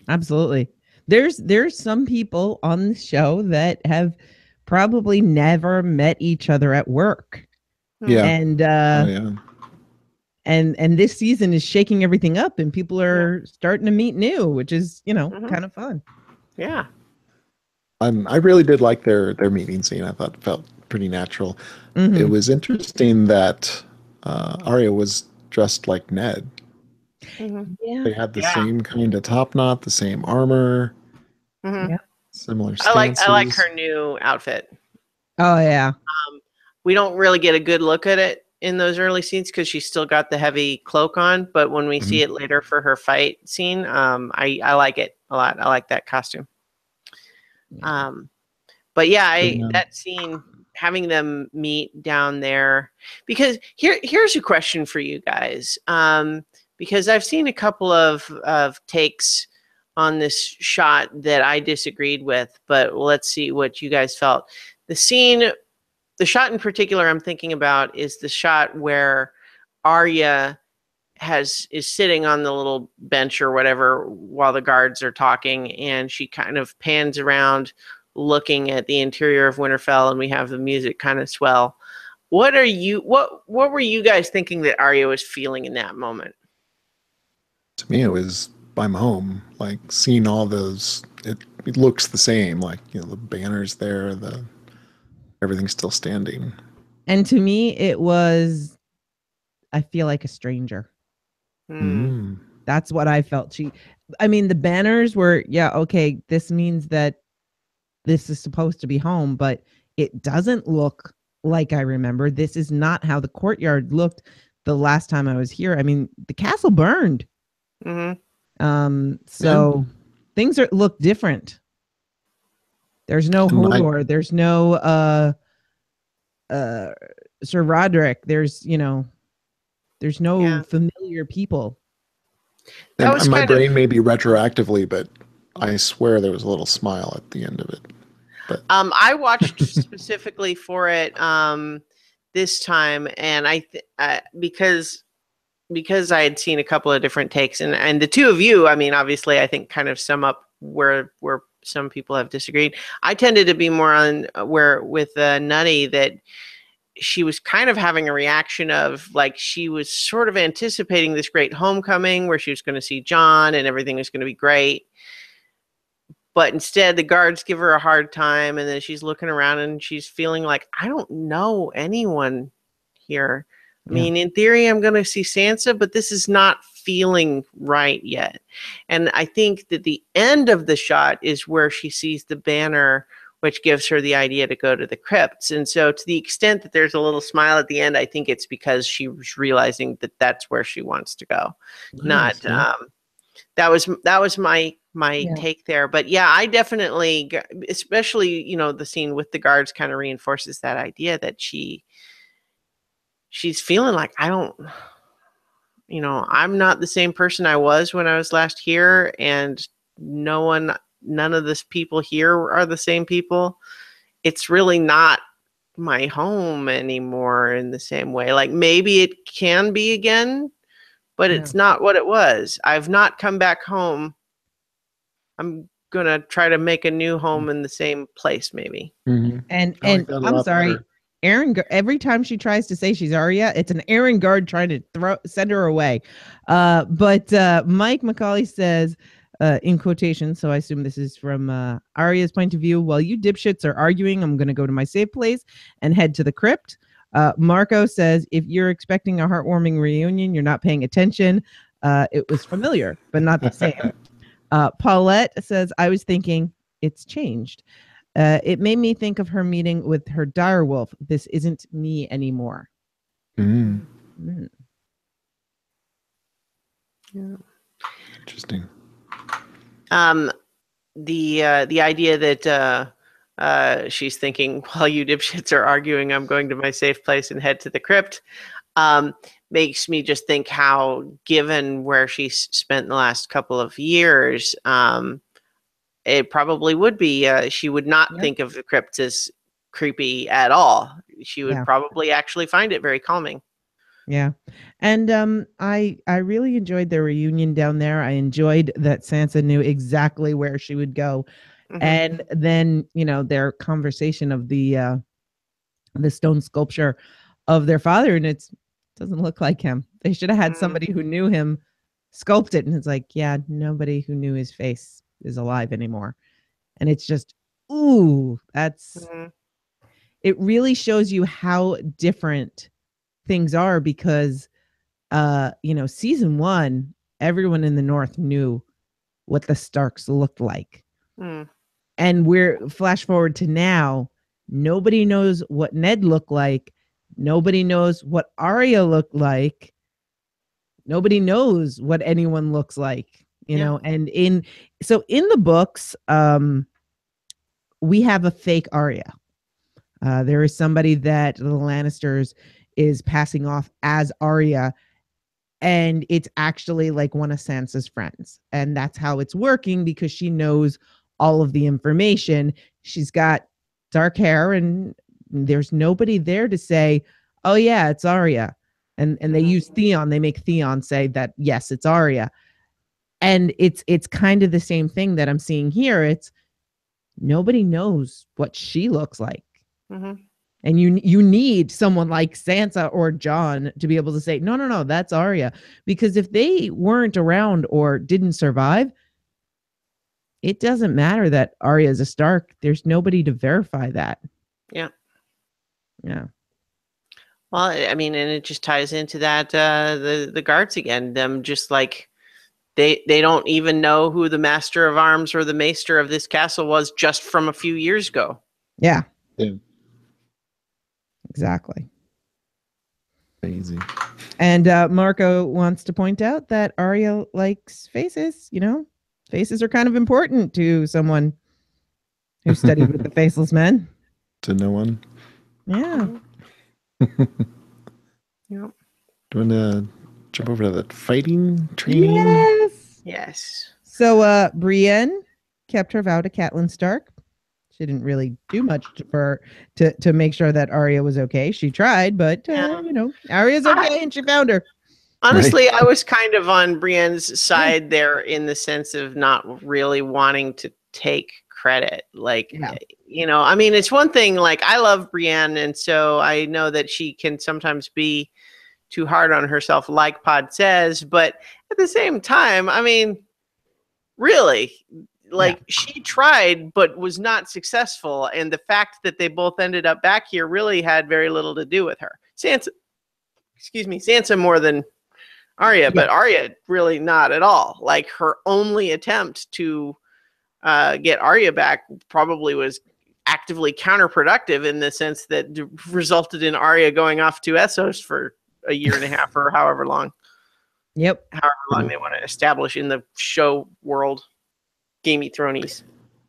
D: Absolutely. There's some people on the show that have probably never met each other at work.
C: Yeah.
D: And and this season is shaking everything up, and people are starting to meet new, which is, kind of fun.
B: Yeah.
C: I really did like their meeting scene. I thought it felt pretty natural.
D: Mhm.
C: It was interesting that Arya was dressed like Ned.
B: Mm-hmm.
D: Yeah.
C: They had the same kind of top knot, the same armor,
B: Mm-hmm.
D: Yeah.
C: similar stances.
B: I like her new outfit.
D: Oh yeah.
B: We don't really get a good look at it in those early scenes because she's still got the heavy cloak on, but when we see it later for her fight scene, I like it a lot. I like that costume. But yeah, that scene having them meet down there, because here's a question for you guys, because I've seen a couple of takes on this shot that I disagreed with, but let's see what you guys felt. The shot in particular I'm thinking about is the shot where Arya is sitting on the little bench or whatever while the guards are talking, and she kind of pans around looking at the interior of Winterfell, and we have the music kind of swell. What were you guys thinking that Arya was feeling in that moment?
C: To me, it was I'm home. Like seeing all those, it looks the same. Like, you know, the banners there, everything's still standing.
D: And to me, it was, I feel like a stranger. That's what I felt. The banners were, yeah, okay, this means that this is supposed to be home, but it doesn't look like I remember. This is not how the courtyard looked the last time I was here. I mean, the castle burned. So things look different. There's no Hodor. There's no Sir Roderick. There's no familiar people.
C: And my brain may be retroactively, but I swear there was a little smile at the end of it. But
B: I watched specifically for it this time, and because I had seen a couple of different takes, and the two of you, I mean, obviously, I think kind of sum up where some people have disagreed. I tended to be more on where with Nutty, that she was kind of having a reaction of like she was sort of anticipating this great homecoming where she was going to see Jon and everything was going to be great. But instead, the guards give her a hard time, and then she's looking around and she's feeling like, I don't know anyone here. I mean, in theory, I'm going to see Sansa, but this is not feeling right yet. And I think that the end of the shot is where she sees the banner, which gives her the idea to go to the crypts. And so to the extent that there's a little smile at the end, I think it's because she was realizing that that's where she wants to go. Nice, that was my take there. But yeah, I definitely, especially, the scene with the guards kind of reinforces that idea that she's feeling like, I'm not the same person I was when I was last here, and none of the people here are the same people. It's really not my home anymore in the same way. Like maybe it can be again, but it's not what it was. I've not come back home. I'm going to try to make a new home in the same place, maybe.
D: Mm-hmm. And I'm sorry, better. Aaron, every time she tries to say she's Arya, it's an Aaron guard trying to send her away. But Mike Macaulay says, in quotation, so I assume this is from Arya's point of view, while you dipshits are arguing, I'm going to go to my safe place and head to the crypt. Marco says, if you're expecting a heartwarming reunion, you're not paying attention. It was familiar, but not the same. Paulette says, I was thinking it's changed. It made me think of her meeting with her direwolf. This isn't me anymore.
C: Mm.
D: Mm.
B: Yeah.
C: Interesting.
B: The idea that she's thinking, while you dipshits are arguing, I'm going to my safe place and head to the crypt, makes me just think how, given where she spent the last couple of years, it probably would be, she would not think of the crypt as creepy at all. She would probably actually find it very calming.
D: Yeah. And I really enjoyed their reunion down there. I enjoyed that Sansa knew exactly where she would go. Mm-hmm. And then, their conversation of the stone sculpture of their father, and it doesn't look like him. They should have had somebody who knew him sculpt it. And it's like, yeah, nobody who knew his face is alive anymore. And it's just, ooh, it really shows you how different things are, because season 1, everyone in the North knew what the Starks looked like. And we're flash forward to now, nobody knows what Ned looked like. Nobody knows what Arya looked like. Nobody knows what anyone looks like, know. And in the books, we have a fake Arya. There is somebody that the Lannisters is passing off as Arya, and it's actually like one of Sansa's friends. And that's how it's working, because she knows all of the information. She's got dark hair, and there's nobody there to say, oh yeah, it's Arya. And they use Theon. They make Theon say that, yes, it's Arya. And it's kind of the same thing that I'm seeing here. It's nobody knows what she looks like. And you need someone like Sansa or Jon to be able to say, no, that's Arya. Because if they weren't around or didn't survive, it doesn't matter that Arya is a Stark. There's nobody to verify that.
B: Yeah.
D: Well,
B: I mean, and it just ties into that the guards again. Them just like they don't even know who the master of arms or the maester of this castle was just from a few years ago.
D: Yeah.
C: Yeah.
D: Exactly.
C: Crazy.
D: And Marco wants to point out that Arya likes faces. Faces are kind of important to someone who studied with the Faceless Men.
C: To no one.
D: Yeah.
B: Yep.
C: Do you want to jump over to that fighting training?
B: Yes.
D: So Brienne kept her vow to Catelyn Stark. She didn't really do much to make sure that Arya was okay. She tried, but Arya's okay, and she found her.
B: Honestly, I was kind of on Brienne's side there, in the sense of not really wanting to take credit. Like, I mean, it's one thing, like, I love Brienne, and so I know that she can sometimes be too hard on herself, like Pod says, but at the same time, I mean, really, like, she tried but was not successful, and the fact that they both ended up back here really had very little to do with her. Sansa more than Arya, but Arya really not at all. Like, her only attempt to get Arya back probably was actively counterproductive, in the sense that resulted in Arya going off to Essos for a year and a half or however long.
D: Yep.
B: However long they want to establish in the show world. Gamey Thronies.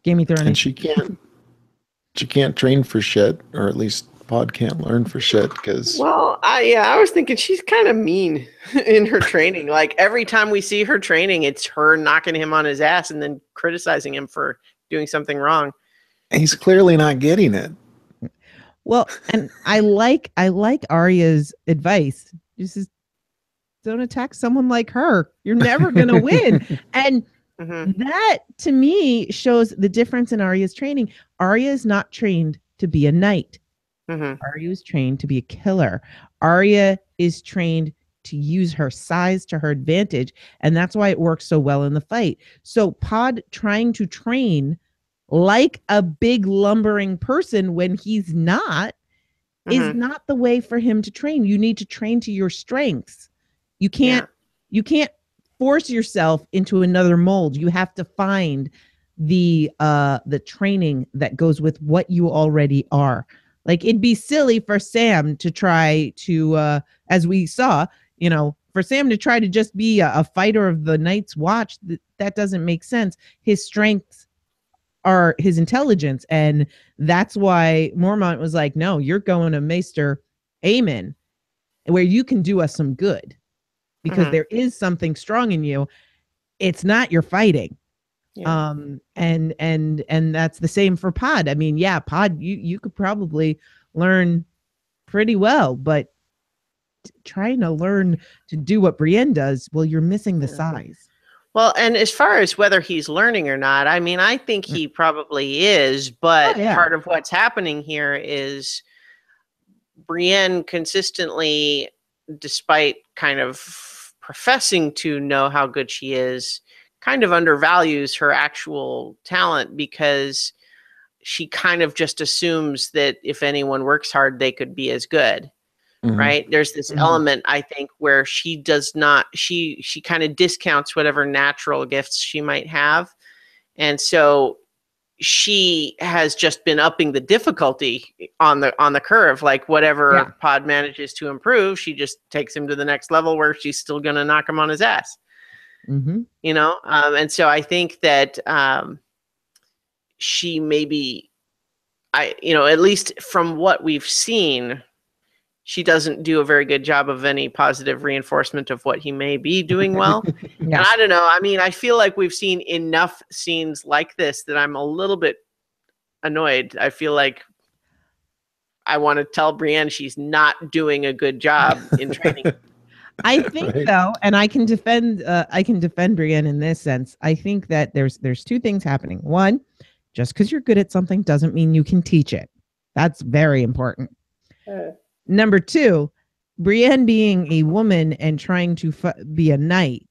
C: And she can't train for shit, or at least Pod can't learn for shit, because...
B: Well, I was thinking she's kind of mean in her training. Like, every time we see her training, it's her knocking him on his ass and then criticizing him for doing something wrong.
C: He's clearly not getting it.
D: Well, and I like Arya's advice. Just don't attack someone like her. You're never going to win. And that, to me, shows the difference in Arya's training. Arya is not trained to be a knight. Arya is trained to be a killer. Arya is trained to use her size to her advantage, and that's why it works so well in the fight. So Pod trying to train like a big lumbering person when he's not is not the way for him to train. You need to train to your strengths. You can't force yourself into another mold. You have to find the training that goes with what you already are. Like, it'd be silly for Sam to try to, as we saw, for Sam to try to just be a fighter of the Night's Watch. That doesn't make sense. His strengths are his intelligence. And that's why Mormont was like, no, you're going to Maester Aemon, where you can do us some good, because there is something strong in you. It's not your fighting. Yeah. And that's the same for Pod. I mean, Pod, you could probably learn pretty well, but trying to learn to do what Brienne does, well, you're missing the size.
B: Well, and as far as whether he's learning or not, I mean, I think he probably is, but part of what's happening here is Brienne consistently, despite kind of professing to know how good she is, kind of undervalues her actual talent, because she kind of just assumes that if anyone works hard, they could be as good. Right. There's this element, I think, where she does not, she kind of discounts whatever natural gifts she might have. And so she has just been upping the difficulty on the curve. Like, whatever Pod manages to improve, she just takes him to the next level, where she's still going to knock him on his ass. And so I think that she maybe, at least from what we've seen, she doesn't do a very good job of any positive reinforcement of what he may be doing well.
D: Yeah.
B: And I don't know. I mean, I feel like we've seen enough scenes like this that I'm a little bit annoyed. I feel like I want to tell Brienne she's not doing a good job in training.
D: I think
C: Right.
D: though, and I can defend Brienne in this sense. I think that there's two things happening. One, just because you're good at something doesn't mean you can teach it. That's very important. Number two, Brienne being a woman and trying to be a knight,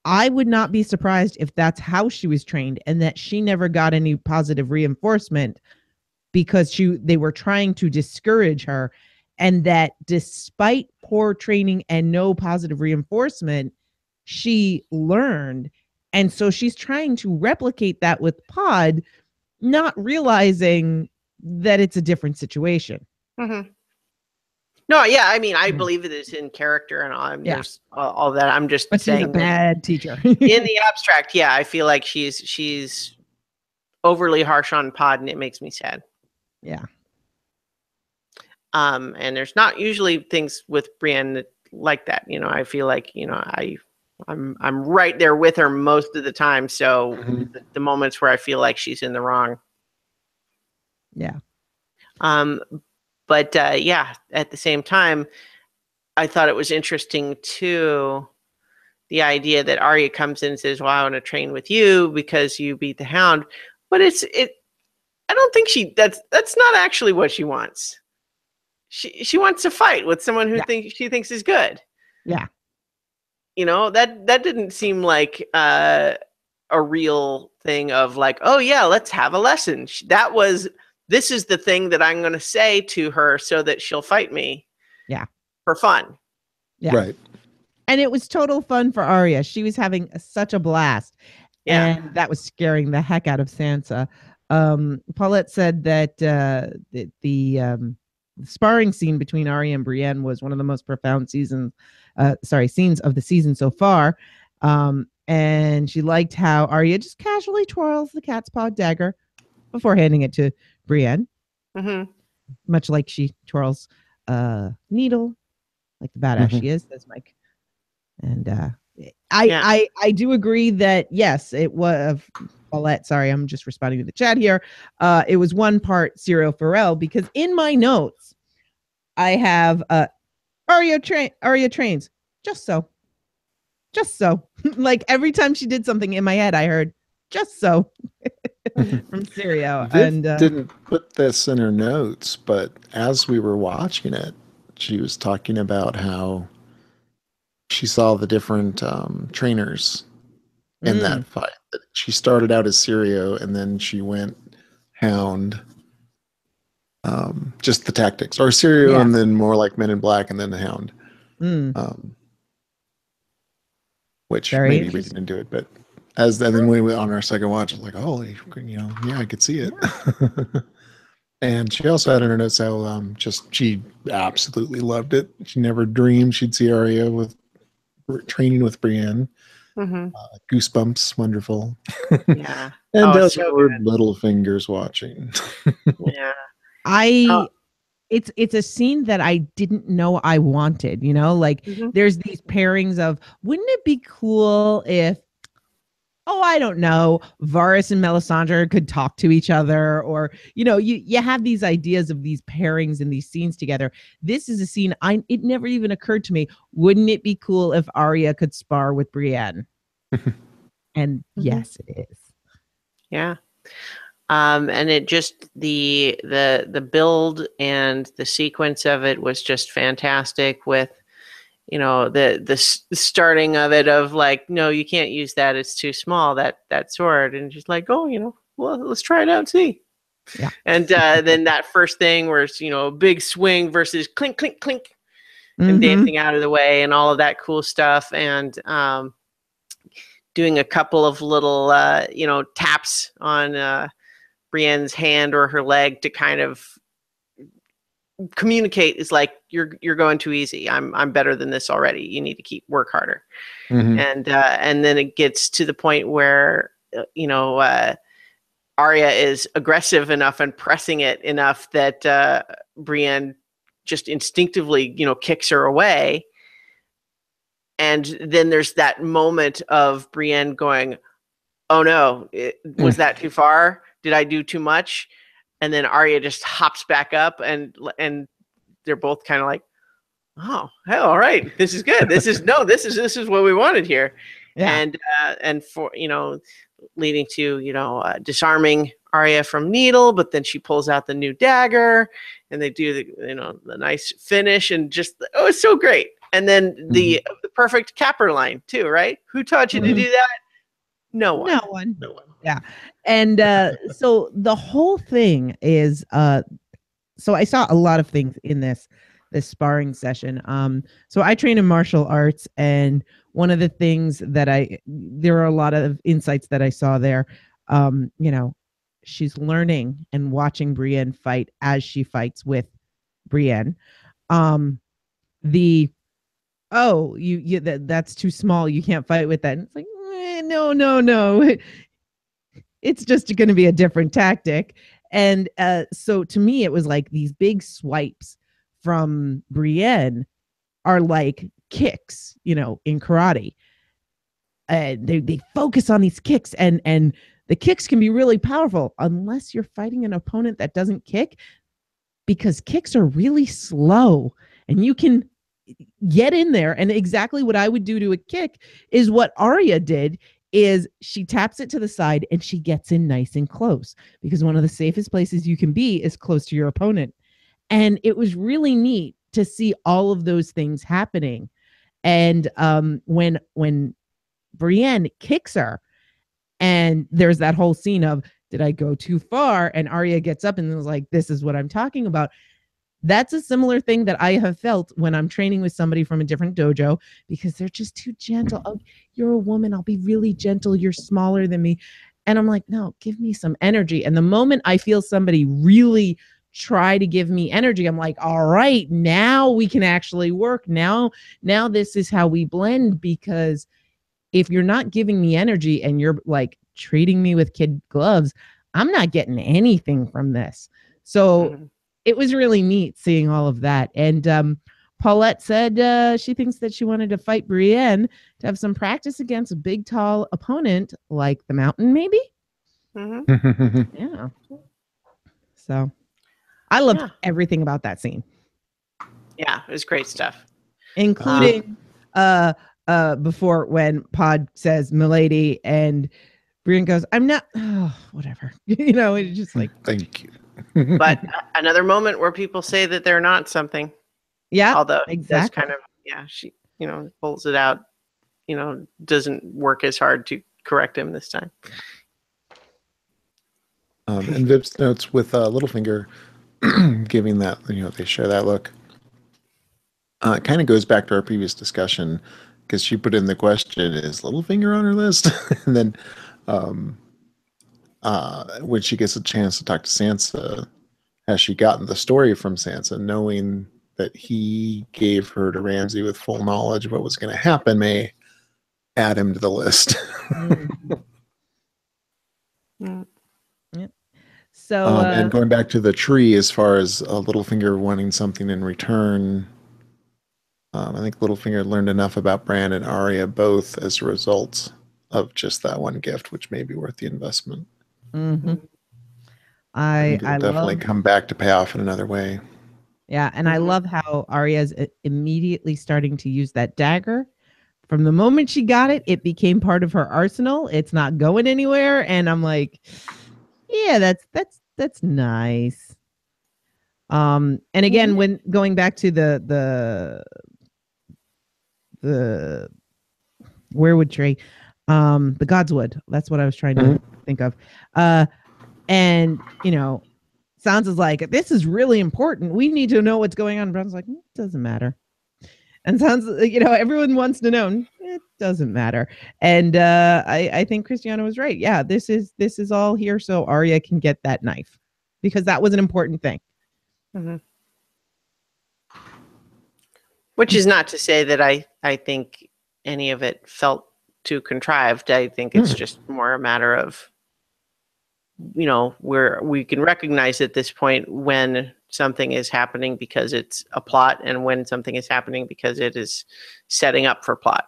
D: I would not be surprised if that's how she was trained and that she never got any positive reinforcement because they were trying to discourage her, and that despite poor training and no positive reinforcement, she learned. And so she's trying to replicate that with Pod, not realizing that it's a different situation.
B: Mm-hmm. No, yeah, I mean, I believe it is in character and all. There's all that. I'm just
D: But
B: saying
D: she's a bad teacher.
B: in the abstract, yeah, I feel like she's overly harsh on Pod, and it makes me sad.
D: Yeah.
B: And there's not usually things with Brienne like that. I feel like, I'm right there with her most of the time. So the moments where I feel like she's in the wrong.
D: Yeah.
B: But yeah, at the same time, I thought it was interesting too, the idea that Arya comes in and says, well, I want to train with you because you beat the Hound. But I don't think that's not actually what she wants. She wants to fight with someone who she thinks is good. Yeah. That didn't seem like a real thing of like, oh yeah, let's have a lesson. This is the thing that I'm going to say to her so that she'll fight me. Yeah. For fun.
D: Yeah. Right. And it was total fun for Arya. She was having such a blast. Yeah. And that was scaring the heck out of Sansa. Paulette said that the sparring scene between Arya and Brienne was one of the most profound scenes of the season so far. And she liked how Arya just casually twirls the cat's paw dagger before handing it to Brienne. Mm-hmm. Much like she twirls needle, like the badass she is, says Mike. And I do agree that yes, it was Paulette. Sorry, I'm just responding to the chat here. It was one part Serial Pharrell because in my notes I have Arya trains just so. Like every time she did something in my head, I heard just so from Sirio.
C: And didn't put this in her notes, but as we were watching it, she was talking about how she saw the different trainers in that fight. She started out as Sirio, and then she went Hound. Just the tactics, or Sirio, and then more like Men in Black, and then the Hound. Which
D: Very
C: maybe we didn't do it, but and then we went on our second watch, I was like, holy, I could see it. And she also had in her notes how she absolutely loved it. She never dreamed she'd see Arya with training with Brienne. Goosebumps, wonderful.
B: Yeah.
C: And little fingers watching.
B: Yeah.
D: It's a scene that I didn't know I wanted, there's these pairings of, wouldn't it be cool if, I don't know, Varys and Melisandre could talk to each other, or, you have these ideas of these pairings and these scenes together. This is a scene it never even occurred to me. Wouldn't it be cool if Arya could spar with Brienne? And yes, it is. Yeah.
B: And it just the build and the sequence of it was just fantastic with, the starting of it of like, no, you can't use that. It's too small, that sword. And just like, well, let's try it out and see.
D: Yeah.
B: And then that first thing where it's, big swing versus clink, clink, clink, and dancing out of the way and all of that cool stuff. And doing a couple of little, taps on Brienne's hand or her leg to kind of communicate is like, you're going too easy. I'm better than this already. You need to work harder. And then it gets to the point where Arya is aggressive enough and pressing it enough that Brienne just instinctively, kicks her away. And then there's that moment of Brienne going, "Oh no, was that too far? Did I do too much?" And then Arya just hops back up, and they're both kind of like, "Oh, hell, all right, this is good. This is what we wanted here."
D: Yeah.
B: And for leading to disarming Arya from Needle, but then she pulls out the new dagger, and they do the nice finish, and just it's so great. And then the perfect capper line too, right? Who taught you to do that? No one.
D: No one. Yeah. And so the whole thing is so I saw a lot of things in this sparring session. So I train in martial arts, and one of the things that there are a lot of insights that I saw there. She's learning and watching Brienne fight as she fights with Brienne. That's too small. You can't fight with that. And it's like, no. It's just going to be a different tactic. And so to me, it was like these big swipes from Brienne are like kicks, in karate. They focus on these kicks, and the kicks can be really powerful unless you're fighting an opponent that doesn't kick, because kicks are really slow and you can get in there. And exactly what I would do to a kick is what Arya did, is she taps it to the side and she gets in nice and close, because one of the safest places you can be is close to your opponent. And it was really neat to see all of those things happening. And when Brienne kicks her, and there's that whole scene of, did I go too far? And Arya gets up and was like, this is what I'm talking about. That's a similar thing that I have felt when I'm training with somebody from a different dojo, because they're just too gentle. Oh, you're a woman. I'll be really gentle. You're smaller than me. And I'm like, no, give me some energy. And the moment I feel somebody really try to give me energy, I'm like, all right, now we can actually work. Now this is how we blend, because if you're not giving me energy and you're like treating me with kid gloves, I'm not getting anything from this. So it was really neat seeing all of that. And Paulette said she thinks that she wanted to fight Brienne to have some practice against a big, tall opponent like the Mountain, maybe? Yeah. So I loved everything about that scene.
B: Yeah, it was great stuff.
D: Including before, when Pod says "Milady" and Brienne goes, "I'm not," whatever. It's just like,
C: thank you.
B: But another moment where people say that they're not something.
D: Yeah.
B: Although
D: exactly.
B: that's kind of, she, pulls it out, doesn't work as hard to correct him this time.
C: And Vip's notes with Littlefinger giving that, they share that look. It kind of goes back to our previous discussion, because she put in the question, is Littlefinger on her list? And then when she gets a chance to talk to Sansa, has she gotten the story from Sansa, knowing that he gave her to Ramsay with full knowledge of what was going to happen, may add him to the list.
D: Yep. So
C: and going back to the tree, as far as Littlefinger wanting something in return, I think Littlefinger learned enough about Bran and Arya both as a result of just that one gift, which may be worth the investment. I definitely come back to pay off in another way.
D: Yeah, and I love how Arya's immediately starting to use that dagger. From the moment she got it, it became part of her arsenal. It's not going anywhere, and I'm like, yeah, that's nice. And again, when going back to the werewood tree, the Godswood, that's what I was trying to think of. And Sansa's like, this is really important. We need to know what's going on. Bron's like, it doesn't matter. And Sansa, everyone wants to know. It doesn't matter. And I think Christiana was right. Yeah, this is all here so Arya can get that knife, because that was an important thing.
B: Which is not to say that I think any of it felt too contrived. I think it's just more a matter of you know, where we can recognize at this point when something is happening because it's a plot and when something is happening because it is setting up for plot.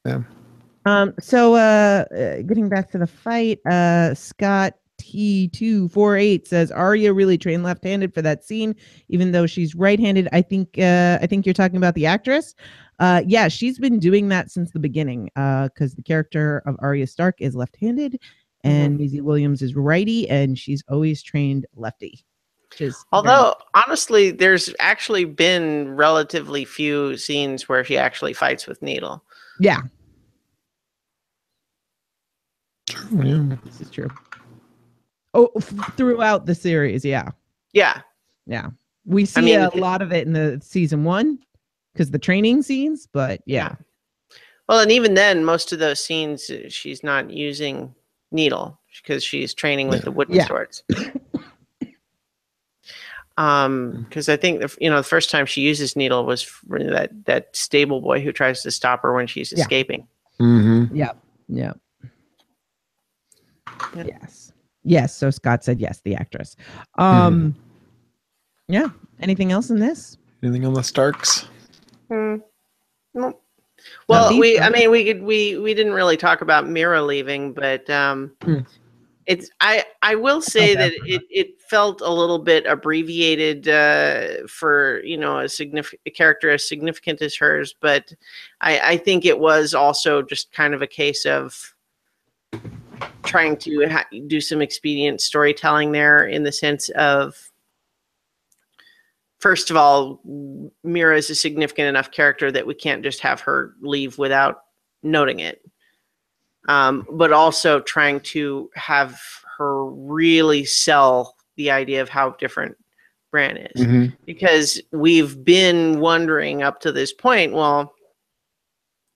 C: Yeah.
D: So getting back to the fight, Scott T248 says Arya really trained left-handed for that scene, even though she's right-handed. I think you're talking about the actress. Yeah, she's been doing that since the beginning. Because the character of Arya Stark is left-handed, and Maisie Williams is righty, and she's always trained lefty.
B: Although honestly, there's actually been relatively few scenes where she actually fights with Needle.
D: Yeah.
C: True, yeah.
D: This is true. Oh, throughout the series, yeah.
B: Yeah.
D: Yeah. We see a lot of it in the season 1 because the training scenes, but yeah.
B: Well, and even then, most of those scenes, she's not using Needle because she's training with the wooden swords. Because I think the first time she uses Needle was for that stable boy who tries to stop her when she's escaping.
C: Mm-hmm.
D: Yep. Yes. So Scott said yes, the actress. Yeah. Anything else in this?
C: Anything on the Starks?
B: No. Well, we didn't really talk about Mira leaving, but it's I will say that it felt a little bit abbreviated for a character as significant as hers, but I think it was also just kind of a case of trying to do some expedient storytelling there, in the sense of, first of all, Mira is a significant enough character that we can't just have her leave without noting it. But also trying to have her really sell the idea of how different Bran is. Because we've been wondering up to this point, well,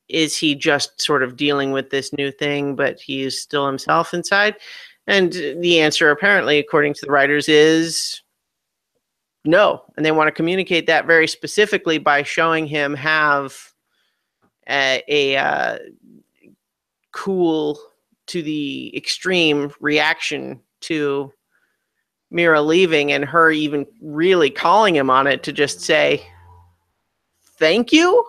B: is he just sort of dealing with this new thing, but he is still himself inside? And the answer, apparently, according to the writers, is no. And they want to communicate that very specifically by showing him have a cool to the extreme reaction to Mira leaving, and her even really calling him on it to just say, thank you.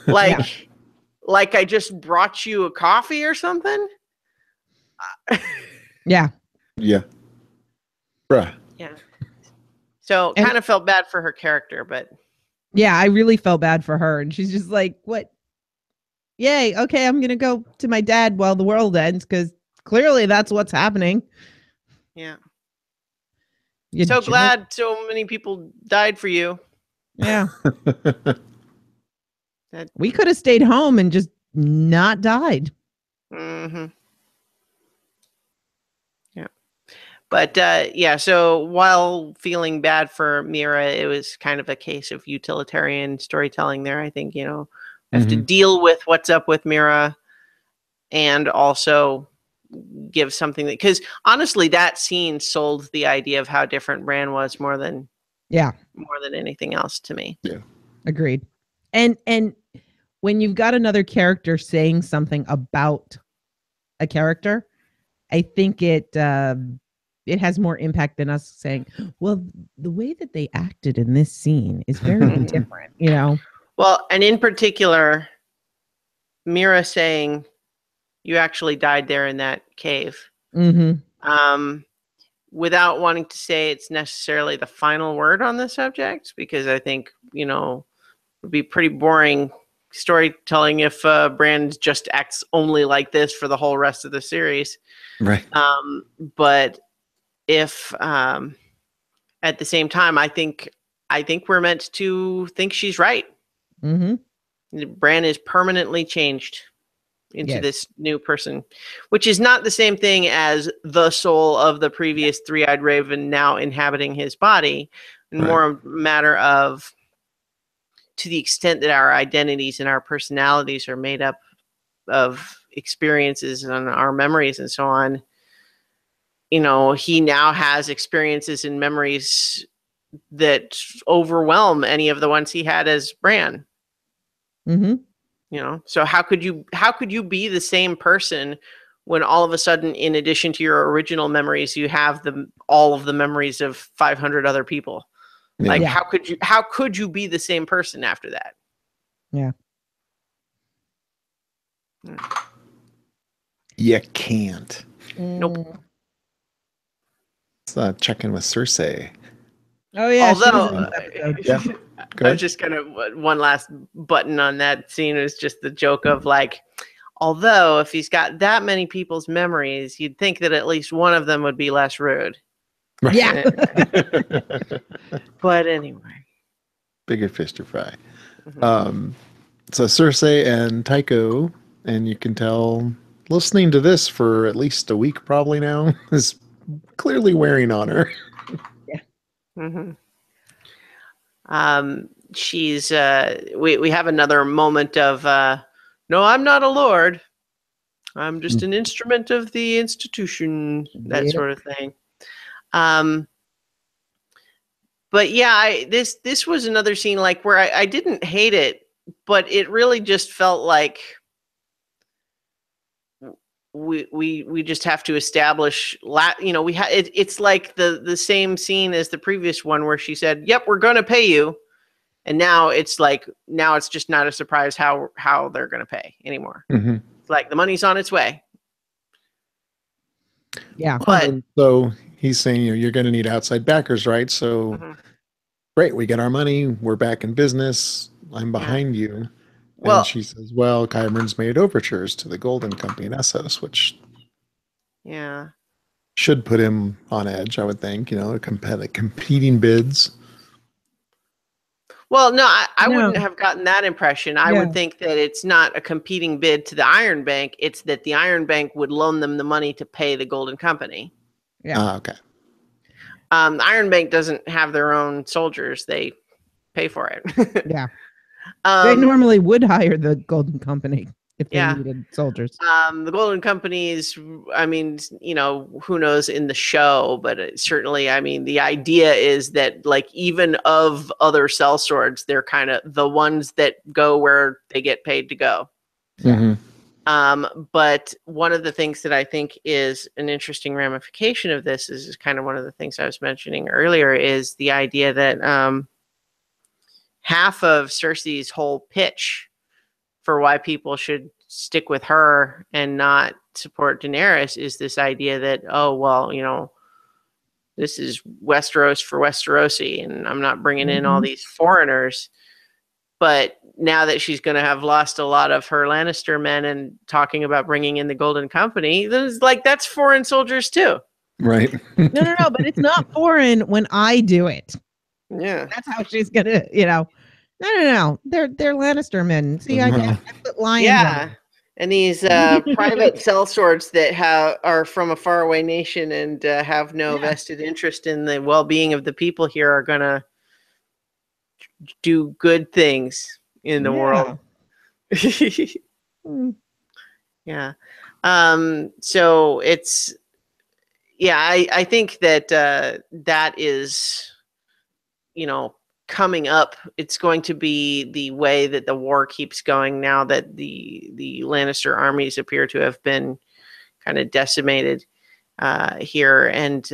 B: Like I just brought you a coffee or something.
D: Yeah.
C: Bruh.
B: Yeah. So kind of felt bad for her character, but
D: yeah, I really felt bad for her. And she's just like, what? Yay. Okay. I'm going to go to my dad while the world ends, because clearly that's what's happening.
B: Yeah. So glad so many people died for you.
D: Yeah. We could have stayed home and just not died.
B: Yeah. But so while feeling bad for Mira, it was kind of a case of utilitarian storytelling there. I think, have to deal with what's up with Mira, and also give something that, because honestly, that scene sold the idea of how different Bran was more than anything else to me.
D: Yeah. Agreed. And when you've got another character saying something about a character, I think it has more impact than us saying, well, the way that they acted in this scene is very different,
B: Well, and in particular, Mira saying, you actually died there in that cave. Without wanting to say it's necessarily the final word on the subject, because I think, it would be pretty boring storytelling if Bran just acts only like this for the whole rest of the series.
C: Right.
B: But if at the same time, I think we're meant to think she's right. Bran is permanently changed into this new person, which is not the same thing as the soul of the previous three-eyed raven now inhabiting his body, and more a matter of, to the extent that our identities and our personalities are made up of experiences and our memories and so on, he now has experiences and memories that overwhelm any of the ones he had as Bran. So how could you be the same person when all of a sudden, in addition to your original memories, you have all of the memories of 500 other people. Like,
D: Yeah.
B: how could you be the same person after that?
D: Yeah.
C: You can't.
B: Nope.
C: Let's check in with Cersei.
D: Oh yeah. She was
B: Although,
D: in this episode.
C: Yeah. Go
B: I
C: ahead.
B: was just gonna one last button on that scene is just the joke of like, although if he's got that many people's memories, you'd think that at least one of them would be less rude.
C: Right.
D: Yeah.
B: But anyway,
C: Bigger fish to fry.
B: mhm.
C: So Cersei and Tycho, and you can tell listening to this for at least a week probably now is clearly wearing on her.
B: Mhm. She's we have another moment of no, I'm not a lord. I'm just an instrument of the institution, that
D: Yep.
B: sort of thing. But yeah, this was another scene like where I didn't hate it, but it really just felt like we just have to establish it's like the same scene as the previous one where she said, "Yep, we're going to pay you." And now it's just not a surprise how they're going to pay anymore.
C: Mm-hmm.
B: It's like the money's on its way.
D: Yeah.
B: But
C: So he's saying, you're going to need outside backers, right? So
B: Mhm.
C: great, we get our money. We're back in business. I'm behind you.
B: Well,
C: And she says, well, Qyburns made overtures to the Golden Company in Essos, which
B: yeah.
C: should put him on edge, I would think, competing bids.
B: Well, no, I
D: No.
B: wouldn't have gotten that impression. I
D: Yeah.
B: would think that it's not a competing bid to the Iron Bank. It's that the Iron Bank would loan them the money to pay the Golden Company.
D: Yeah.
C: Okay.
B: The Iron Bank doesn't have their own soldiers. They pay for it.
D: Yeah. They normally would hire the Golden Company if they
B: Yeah.
D: needed soldiers.
B: The Golden Company is, I mean, who knows in the show, but certainly, I mean, the idea is that like even of other sellswords, they're kind of the ones that go where they get paid to go.
C: Mm-hmm.
B: But one of the things that I think is an interesting ramification of this is kind of one of the things I was mentioning earlier is the idea that half of Cersei's whole pitch for why people should stick with her and not support Daenerys is this idea that, oh, well, this is Westeros for Westerosi, and I'm not bringing in all these foreigners. But now that she's going to have lost a lot of her Lannister men and talking about bringing in the Golden Company, that's foreign soldiers too.
C: Right.
D: No, but it's not foreign when I do it.
B: Yeah.
D: That's how she's gonna, No. They're Lannister men. See, I put lions on
B: Yeah.
D: them.
B: And these private sellswords that are from a faraway nation and have no vested interest in the well-being of the people here are going to do good things in the world. Yeah. So it's, I think that that is, coming up. It's going to be the way that the war keeps going now that the Lannister armies appear to have been kind of decimated here. And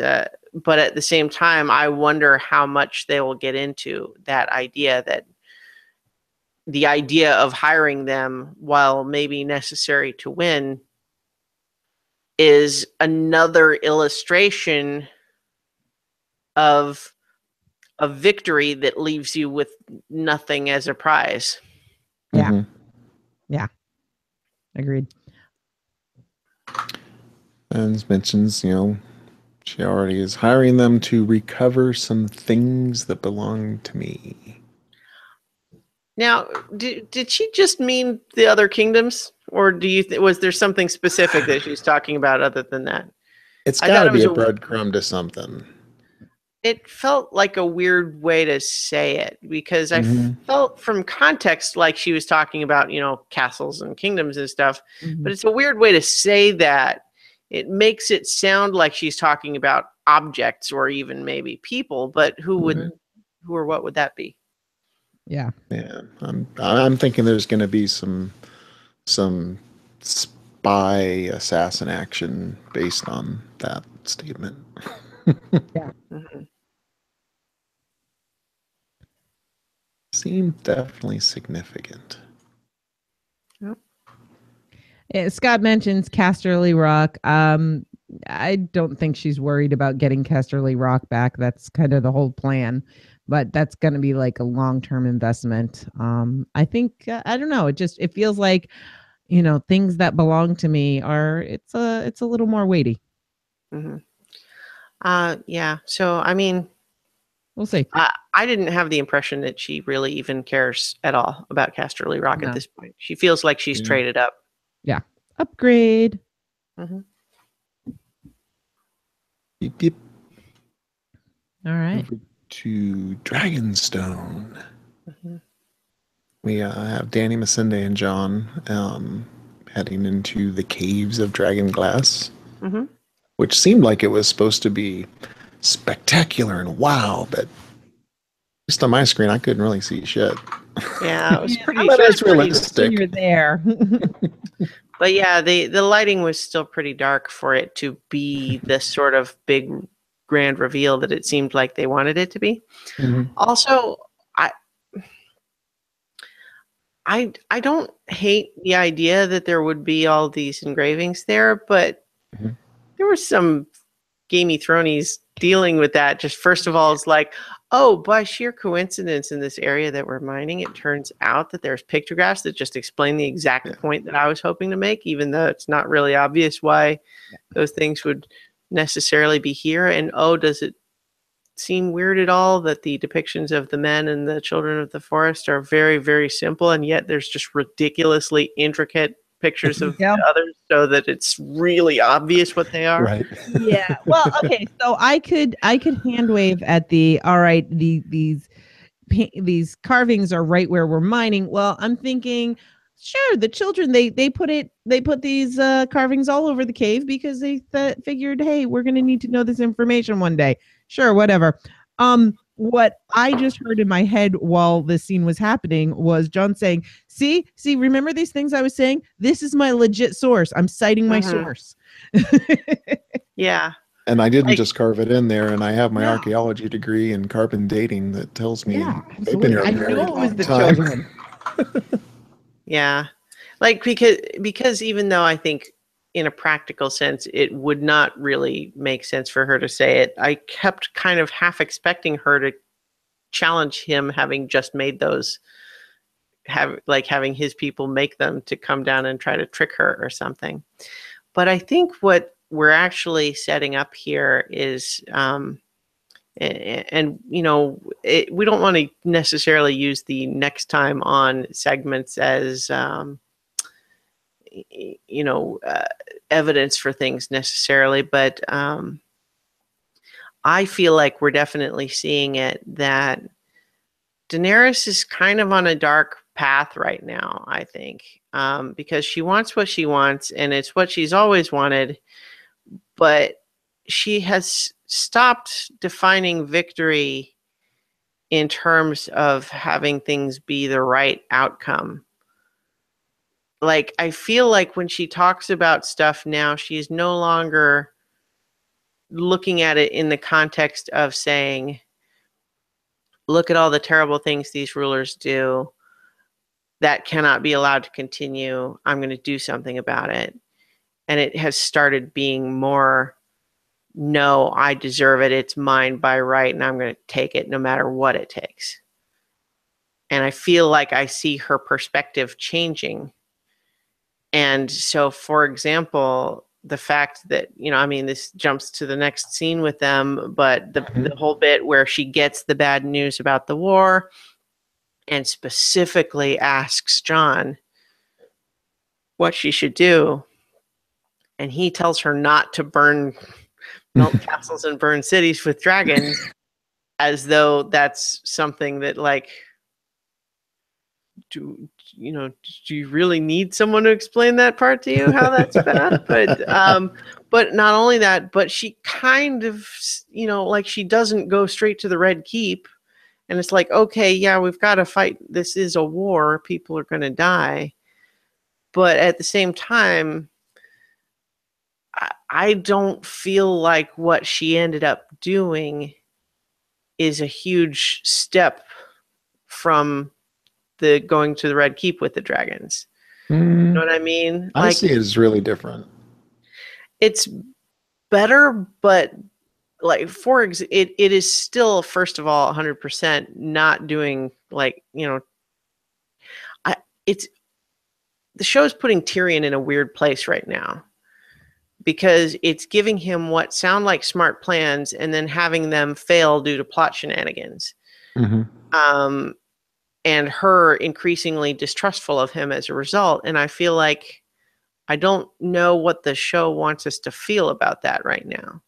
B: but at the same time, I wonder how much they will get into that idea that the idea of hiring them, while maybe necessary to win, is another illustration of a victory that leaves you with nothing as a prize.
D: Yeah.
C: Mm-hmm.
D: Yeah. Agreed.
C: And mentions, she already is hiring them to recover some things that belong to me.
B: Now, did she just mean the other kingdoms, or was there something specific that she's talking about other than that?
C: It's
B: I
C: got
B: thought
C: to
B: it
C: be
B: was
C: a breadcrumb to something.
B: It felt like a weird way to say it because I felt from context like she was talking about, castles and kingdoms and stuff, but it's a weird way to say that. It makes it sound like she's talking about objects or even maybe people, but who or what would that be?
D: Yeah.
C: Yeah. I'm thinking there's going to be some buy assassin action based on that statement.
B: Mhm.
C: Seemed definitely significant.
D: Scott mentions Casterly Rock. I don't think she's worried about getting Casterly Rock back. That's kind of the whole plan, but that's going to be like a long-term investment. I think I don't know. It feels like, things that belong to me it's a little more weighty.
B: Mhm. Yeah. So, I mean,
D: We'll see.
B: I didn't have the impression that she really even cares at all about Casterly Rock at
D: No.
B: this point. She feels like she's
C: Yeah.
B: traded up.
D: Yeah. Upgrade.
B: Mhm.
C: Yep, yep.
D: All right.
C: Over to Dragonstone.
B: Mhm.
C: We have Danny Masende and John heading into the caves of Dragonglass,
B: Mhm.
C: which seemed like it was supposed to be spectacular and wow, but just on my screen, I couldn't really see shit.
B: Yeah, it was
D: Yeah,
B: pretty.
D: I
C: But
B: She was
C: it's
B: pretty.
C: realistic.
D: You're there.
B: But yeah, the lighting was still pretty dark for it to be this sort of big grand reveal that it seemed like they wanted it to be.
C: Mhm.
B: Also, I don't hate the idea that there would be all these engravings there, but
C: Mhm.
B: there were some gamey thronies dealing with that. Just first of all, it's like, oh, by sheer coincidence in this area that we're mining, it turns out that there's pictographs that just explain the exact
C: Yeah.
B: point that I was hoping to make, even though it's not really obvious why those things would necessarily be here. And oh, does it seem weird at all that the depictions of the men and the children of the forest are very, very simple, and yet there's just ridiculously intricate pictures of
D: Yeah.
B: the others so that it's really obvious what they are?
C: Right.
D: Yeah. Well, okay. So I could hand wave at the all right. These carvings are right where we're mining. Well, I'm thinking, sure, the children they put these carvings all over the cave because they figured, hey, we're gonna need to know this information one day. Sure, whatever. What I just heard in my head while this scene was happening was John saying, see, remember these things I was saying? This is my legit source. I'm citing my
B: Mhm.
D: source.
B: Yeah.
C: And I didn't
B: Like-
C: just carve it in there, and I have my
D: No.
C: archaeology degree in carbon dating that tells me
D: Yeah,
C: they've been
D: absolutely.
C: here a
D: I
C: very
D: know it was
C: long
D: the
C: time.
D: children.
B: Yeah. Like because even though I think in a practical sense it would not really make sense for her to say it, I kept kind of half expecting her to challenge him having just made those, having his people make them to come down and try to trick her or something. But I think what we're actually setting up here is and we don't want to necessarily use the next time on segments as evidence for things necessarily, but I feel like we're definitely seeing it that Daenerys is kind of on a dark path right now, I think, because she wants what she wants and it's what she's always wanted, but she has stopped defining victory in terms of having things be the right outcome. Like, I feel like when she talks about stuff now, she's no longer looking at it in the context of saying, look at all the terrible things these rulers do. That cannot be allowed to continue. I'm going to do something about it. And it has started being more, no, I deserve it. It's mine by right, and I'm going to take it no matter what it takes. And I feel like I see her perspective changing. And so, for example, the fact that, this jumps to the next scene with them, but the whole bit where she gets the bad news about the war and specifically asks John what she should do. And he tells her not to melt castles and burn cities with dragons, as though that's something that, like, do you really need someone to explain that part to you, how that's bad? But not only that, but she kind of, like, she doesn't go straight to the Red Keep. And it's like, okay, yeah, we've got to fight. This is a war. People are going to die. But at the same time, I don't feel like what she ended up doing is a huge step from the going to the Red Keep with the dragons. You know what I mean?
C: I see it as really different.
B: It's better, but like it is still, first of all, 100% not doing like, it's the show's putting Tyrion in a weird place right now because it's giving him what sound like smart plans and then having them fail due to plot shenanigans.
C: Mm-hmm.
B: And her increasingly distrustful of him as a result. And I feel like I don't know what the show wants us to feel about that right now.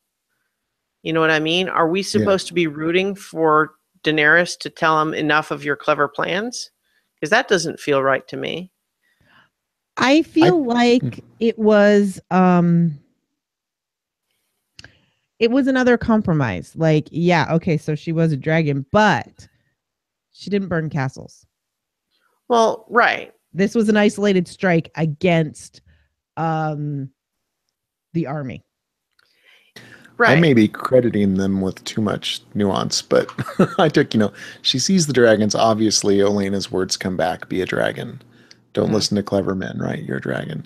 B: You know what I mean? Are we supposed to be rooting for Daenerys to tell him enough of your clever plans? Because that doesn't feel right to me.
D: I feel like it was another compromise. Like, yeah, okay, so she was a dragon, but she didn't burn castles.
B: Well, right.
D: This was an isolated strike against the army.
B: Right.
C: I may be crediting them with too much nuance, but I took, she sees the dragons, obviously Olenna's words come back, be a dragon. Don't listen to clever men, right? You're a dragon.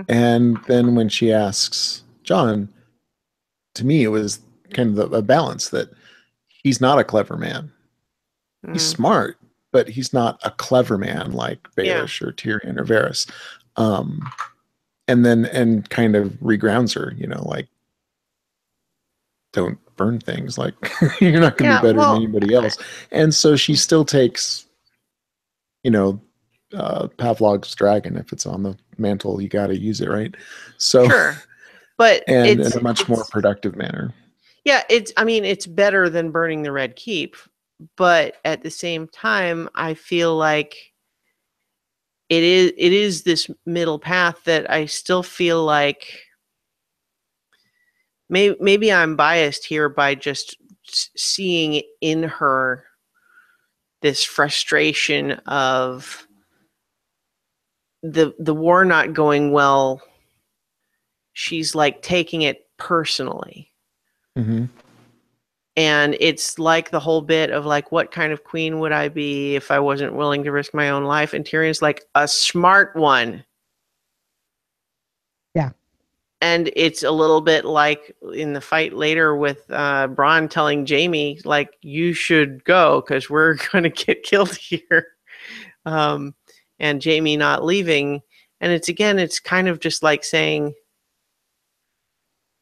C: And then when she asks John, to me, it was kind of a balance that he's not a clever man. He's smart, but he's not a clever man like Baelish or Tyrion or Varys. And kind of regrounds her, like, don't burn things, like you're not going to be better than anybody else. And so she still takes, Pavlov's dragon. If it's on the mantle, you got to use it, right? So,
B: sure, but
C: and in a much more productive manner.
B: Yeah, it's better than burning the Red Keep, but at the same time, I feel like it is this middle path that I still feel like maybe I'm biased here by just seeing in her this frustration of the war not going well. She's like taking it personally. And it's like the whole bit of like, what kind of queen would I be if I wasn't willing to risk my own life? And Tyrion's like, a smart one.
D: Yeah.
B: And it's a little bit like in the fight later with Bronn telling Jaime, like, you should go because we're going to get killed here. And Jaime not leaving. And it's kind of just like saying,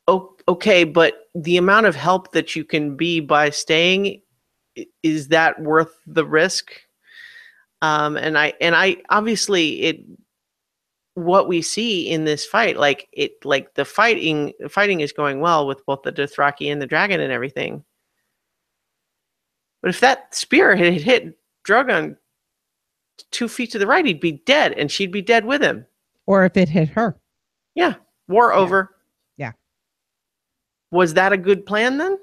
B: oh, okay, but the amount of help that you can be by staying, is that worth the risk? And I obviously what we see in this fight, the fighting is going well with both the Dothraki and the dragon and everything. But if that spear had hit Drogon 2 feet to the right, he'd be dead, and she'd be dead with him.
D: Or if it hit her.
B: Yeah, war over.
D: Yeah.
B: Was that a good plan then?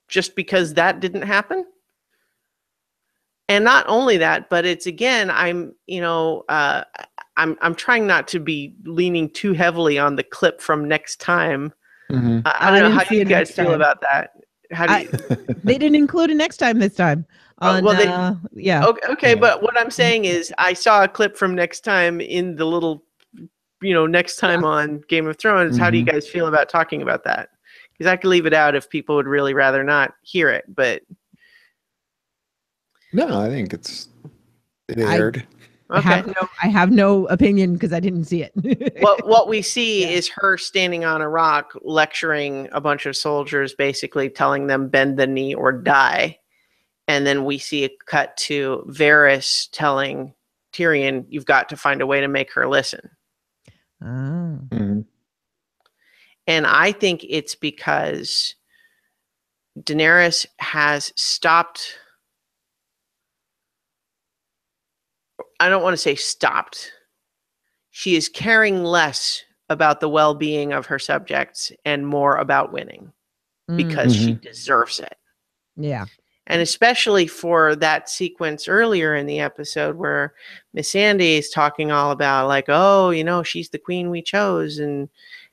B: Just because that didn't happen? And not only that, but it's again, I'm trying not to be leaning too heavily on the clip from Next Time. I don't know, how do you guys feel about that? How do you...
D: They didn't include a Next Time this time. Yeah.
B: Okay, but what I'm saying is, I saw a clip from Next Time in the little, Next Time on Game of Thrones. How do you guys feel about talking about that? Because I could leave it out if people would really rather not hear it, but
C: no, I think it aired.
D: I have no opinion because I didn't see it.
B: What we see is her standing on a rock lecturing a bunch of soldiers, basically telling them bend the knee or die. And then we see a cut to Varys telling Tyrion, you've got to find a way to make her listen.
D: Oh.
B: And I think it's because Daenerys has stopped. I don't want to say stopped. She is caring less about the well-being of her subjects and more about winning because she deserves it.
D: Yeah.
B: And especially for that sequence earlier in the episode where Miss Sandy is talking all about like, oh, she's the queen we chose. And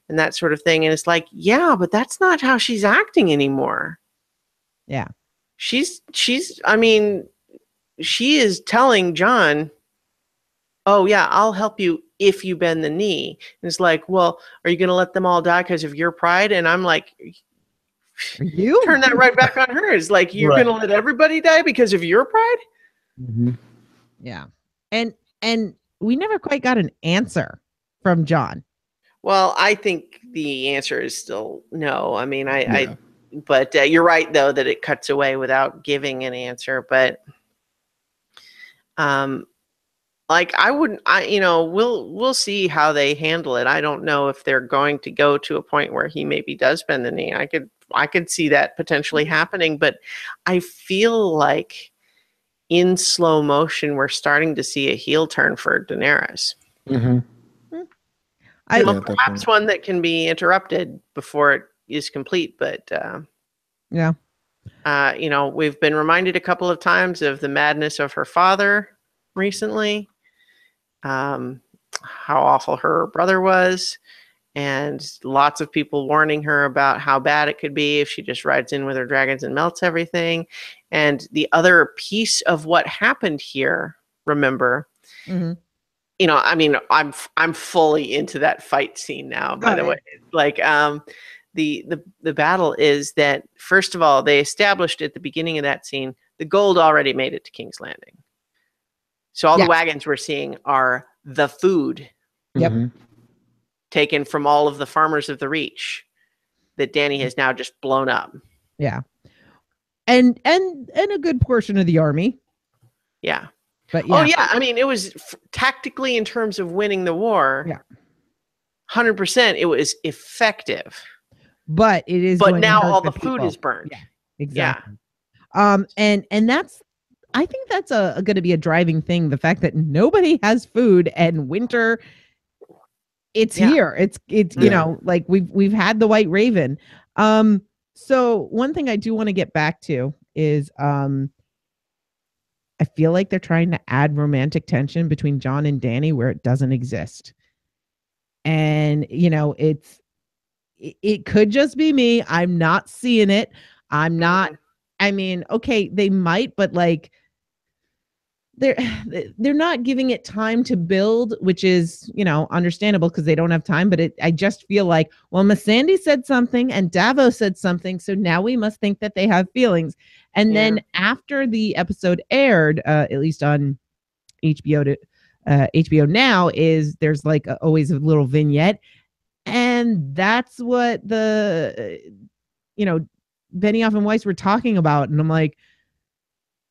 B: and that sort of thing. And it's like, yeah, but that's not how she's acting anymore.
D: Yeah.
B: I mean, she is telling John, oh yeah, I'll help you if you bend the knee. And it's like, well, are you going to let them all die because of your pride? And I'm like,
D: You
B: turn that right back on her. It's like, you're
C: Right.
B: going to let everybody die because of your pride?
C: Mm-hmm.
D: Yeah. And we never quite got an answer from John.
B: Well, I think the answer is still no. I mean,
C: Yeah.
B: but you're right though that it cuts away without giving an answer. But, like we'll see how they handle it. I don't know if they're going to go to a point where he maybe does bend the knee. I could see that potentially happening, but I feel like in slow motion we're starting to see a heel turn for Daenerys.
C: Mm-hmm.
B: Perhaps
C: definitely.
B: one that can be interrupted before it is complete, but
D: Yeah.
B: we've been reminded a couple of times of the madness of her father recently, how awful her brother was, and lots of people warning her about how bad it could be if she just rides in with her dragons and melts everything. And the other piece of what happened here, remember,
D: Mm-hmm.
B: I mean, I'm fully into that fight scene now, by the way. Like, the battle is that, first of all, they established at the beginning of that scene, the gold already made it to King's Landing. So all the wagons we're seeing are the food
D: Yep.
C: Mm-hmm.
B: taken from all of the farmers of the Reach that Dany has now just blown up.
D: Yeah. And a good portion of the army.
B: Yeah.
D: But yeah.
B: Oh yeah, I mean, it was tactically, in terms of winning the war.
D: Yeah.
B: 100%, it was effective.
D: But it is.
B: But
D: going
B: now
D: to hurt
B: all the
D: people.
B: food is burned.
D: Yeah. Exactly. Yeah. And that's, I think that's going to be a driving thing. The fact that nobody has food and winter, it's here. It's like we've had the White Raven. So one thing I do want to get back to is I feel like they're trying to add romantic tension between John and Dany where it doesn't exist. And it could just be me. I'm not seeing it. I'm not. I mean, okay, they might, but like they're not giving it time to build, which is, understandable because they don't have time. But I just feel like, well, Missandei said something and Davos said something, so now we must think that they have feelings. And then after the episode aired, at least on HBO now, there's like always a little vignette, and that's what the Benioff and Weiss were talking about, and I'm like,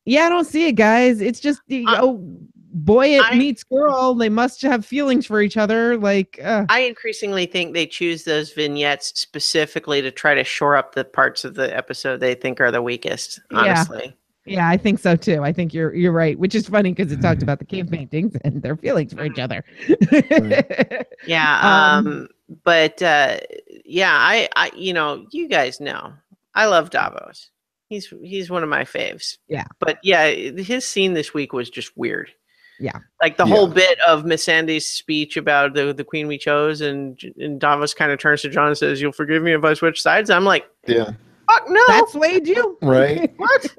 D: yeah, I don't see it, guys. It's just boy meets girl. They must have feelings for each other. Like,
B: I increasingly think they choose those vignettes specifically to try to shore up the parts of the episode they think are the weakest. Honestly,
D: yeah, I think so too. I think you're right. Which is funny because it talked about the cave paintings and their feelings for each other.
B: Yeah. But yeah, I you guys know I love Davos. He's one of my faves.
D: Yeah.
B: But yeah, his scene this week was just weird.
D: Yeah.
B: Like the whole bit of Missandei's speech about the queen we chose, and Davos kind of turns to John and says, "You'll forgive me if I switch sides." I'm like,
C: yeah,
B: fuck no.
D: That swayed you?
C: right?
B: What?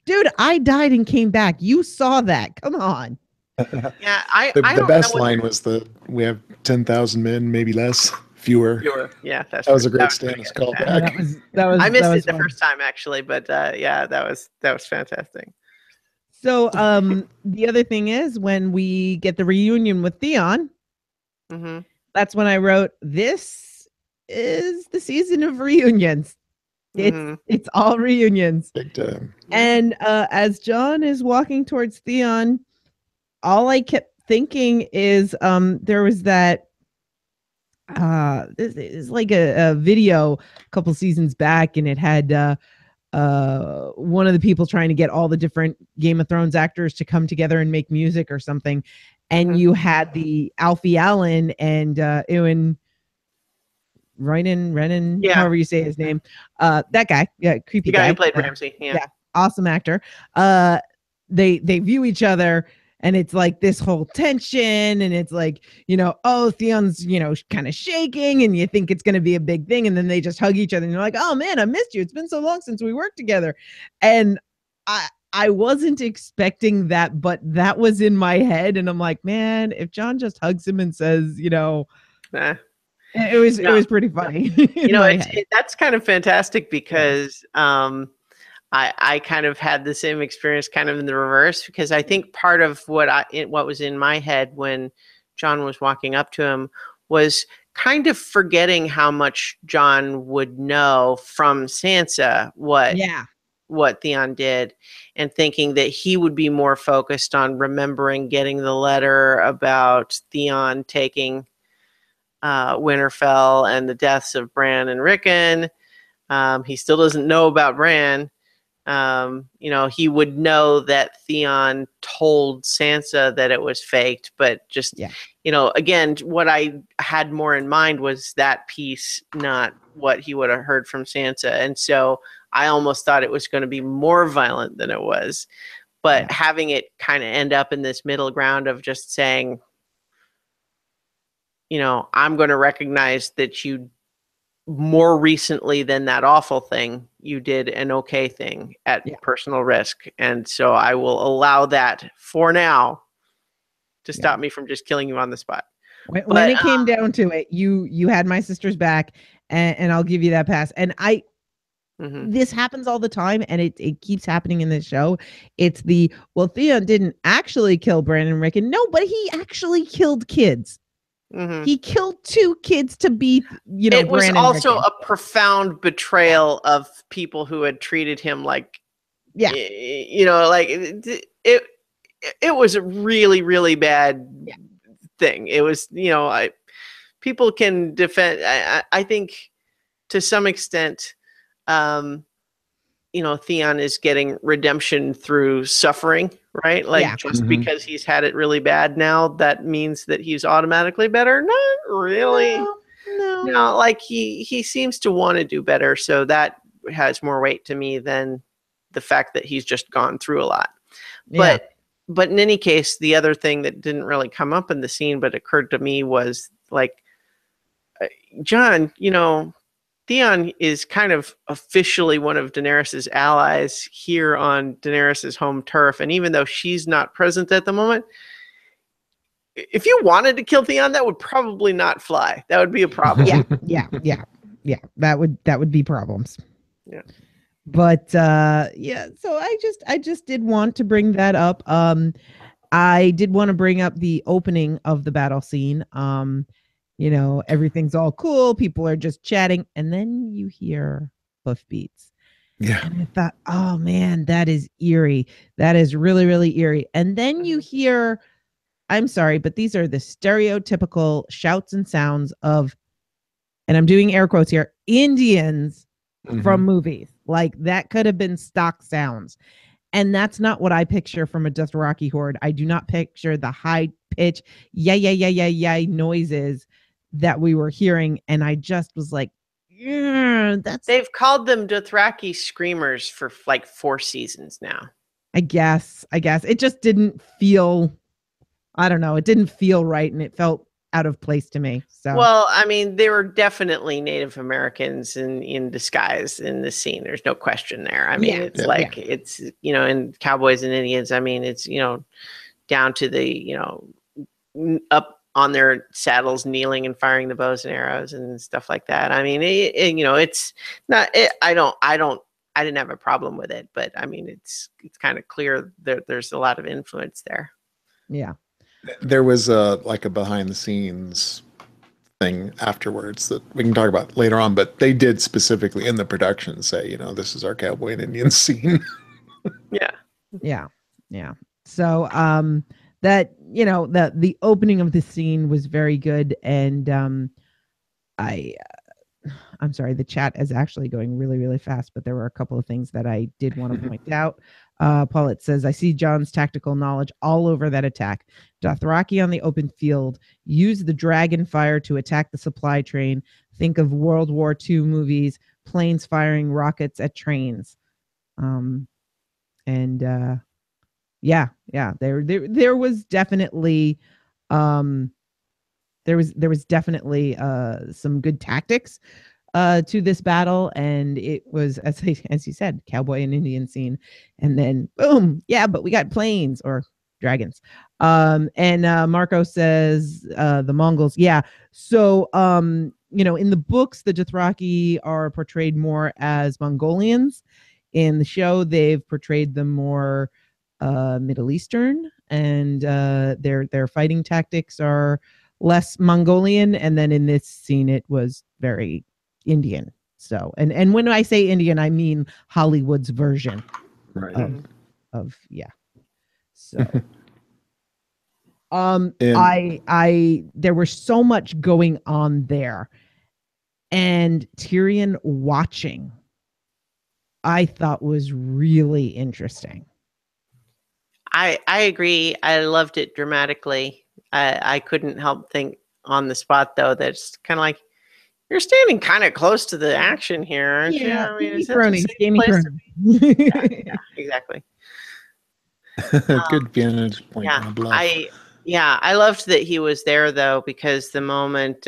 D: Dude, I died and came back. You saw that. Come on.
B: Yeah,
C: the best line was we have 10,000 men, maybe less. Fewer.
B: Yeah,
C: that was a great Stannis callback.
D: That was
B: I missed it
D: fun.
B: the first time actually, but yeah, that was fantastic.
D: So the other thing is when we get the reunion with Theon, that's when I wrote, this is the season of reunions. It's all reunions.
C: Big time.
D: And as John is walking towards Theon, all I kept thinking is there was that this is like a video a couple seasons back, and it had one of the people trying to get all the different Game of Thrones actors to come together and make music or something, and you had the Alfie Allen and Ewan Renan, however you say his name, that guy, creepy
B: the guy
D: guy
B: who played Ramsay, yeah,
D: awesome actor. They view each other, And it's like this whole tension, and it's like, oh, Theon's, kind of shaking, and you think it's going to be a big thing. And then they just hug each other and you're like, oh man, I missed you. It's been so long since we worked together. And I wasn't expecting that, but that was in my head. And I'm like, man, if John just hugs him and says,
B: Nah.
D: it was pretty funny.
B: That's kind of fantastic because I kind of had the same experience kind of in the reverse, because I think part of what was in my head when John was walking up to him was kind of forgetting how much John would know from Sansa what Theon did, and thinking that he would be more focused on remembering getting the letter about Theon taking Winterfell and the deaths of Bran and Rickon. He still doesn't know about Bran. He would know that Theon told Sansa that it was faked, but just, again, what I had more in mind was that piece, not what he would have heard from Sansa. And so I almost thought it was going to be more violent than it was, but having it kind of end up in this middle ground of just saying, I'm going to recognize that you more recently than that awful thing, you did an okay thing at personal risk. And so I will allow that for now to stop me from just killing you on the spot.
D: When it came down to it, you had my sister's back, and I'll give you that pass. And this happens all the time, and it keeps happening in this show. It's Theon didn't actually kill Brandon Rickon. No, but he actually killed kids. Mm-hmm. He killed 2 kids to be,
B: it was Brandon also Rickon. A profound betrayal of people who had treated him like, like it was a really, really bad thing. It was, people can defend. I think to some extent, Theon is getting redemption through suffering, right? Like just because he's had it really bad now, that means that he's automatically better. Not really. No, like he seems to want to do better. So that has more weight to me than the fact that he's just gone through a lot. But in any case, the other thing that didn't really come up in the scene, but occurred to me was like, John, Theon is kind of officially one of Daenerys's allies here on Daenerys's home turf. And even though she's not present at the moment, if you wanted to kill Theon, that would probably not fly. That would be a problem.
D: Yeah. That would be problems.
B: Yeah.
D: But so I just did want to bring that up. I did want to bring up the opening of the battle scene. Everything's all cool. People are just chatting. And then you hear hoofbeats.
C: Yeah.
D: And I thought, oh man, that is eerie. That is really, really eerie. And then you hear, I'm sorry, but these are the stereotypical shouts and sounds of, and I'm doing air quotes here, Indians from movies. Like that could have been stock sounds. And that's not what I picture from a Dothraki horde. I do not picture the high pitch, yeah noises that we were hearing. And I just was like,
B: they've called them Dothraki screamers for like 4 seasons now.
D: I guess it just didn't feel, I don't know. It didn't feel right. And it felt out of place to me. So,
B: well, I mean, they were definitely Native Americans in disguise in this scene. There's no question there. I mean, it's and cowboys and Indians. I mean, it's, down to the, up on their saddles, kneeling and firing the bows and arrows and stuff like that. I mean, it's not, I didn't have a problem with it, but I mean, it's kind of clear that there's a lot of influence there.
D: Yeah.
C: There was a behind the scenes thing afterwards that we can talk about later on, but they did specifically in the production say, this is our cowboy and Indian scene.
D: Yeah. So, that, the opening of the scene was very good. And, I'm sorry, the chat is actually going really, really fast, but there were a couple of things that I did want to point out. Paulette says, I see John's tactical knowledge all over that attack. Dothraki on the open field use the dragon fire to attack the supply train. Think of World War II movies, planes firing rockets at trains. Yeah. There was definitely there was definitely some good tactics to this battle, and it was, as you said, cowboy and Indian scene, and then boom, yeah, but we got planes or dragons. And Marco says the Mongols, yeah. So in the books, the Dothraki are portrayed more as Mongolians. In the show, they've portrayed them more Middle Eastern, and their fighting tactics are less Mongolian. And then in this scene, it was very Indian. So, and when I say Indian, I mean Hollywood's version
C: Right.
D: of yeah. So,
C: And
D: I there was so much going on there, and Tyrion watching, I thought was really interesting.
B: I agree. I loved it dramatically. I couldn't help think on the spot though that it's kind of like you're standing kind of close to the action here, aren't you? I mean, is that the same place to be? Yeah, exactly.
C: good vantage point
B: Yeah,
C: on a bluff.
B: I loved that he was there though, because the moment,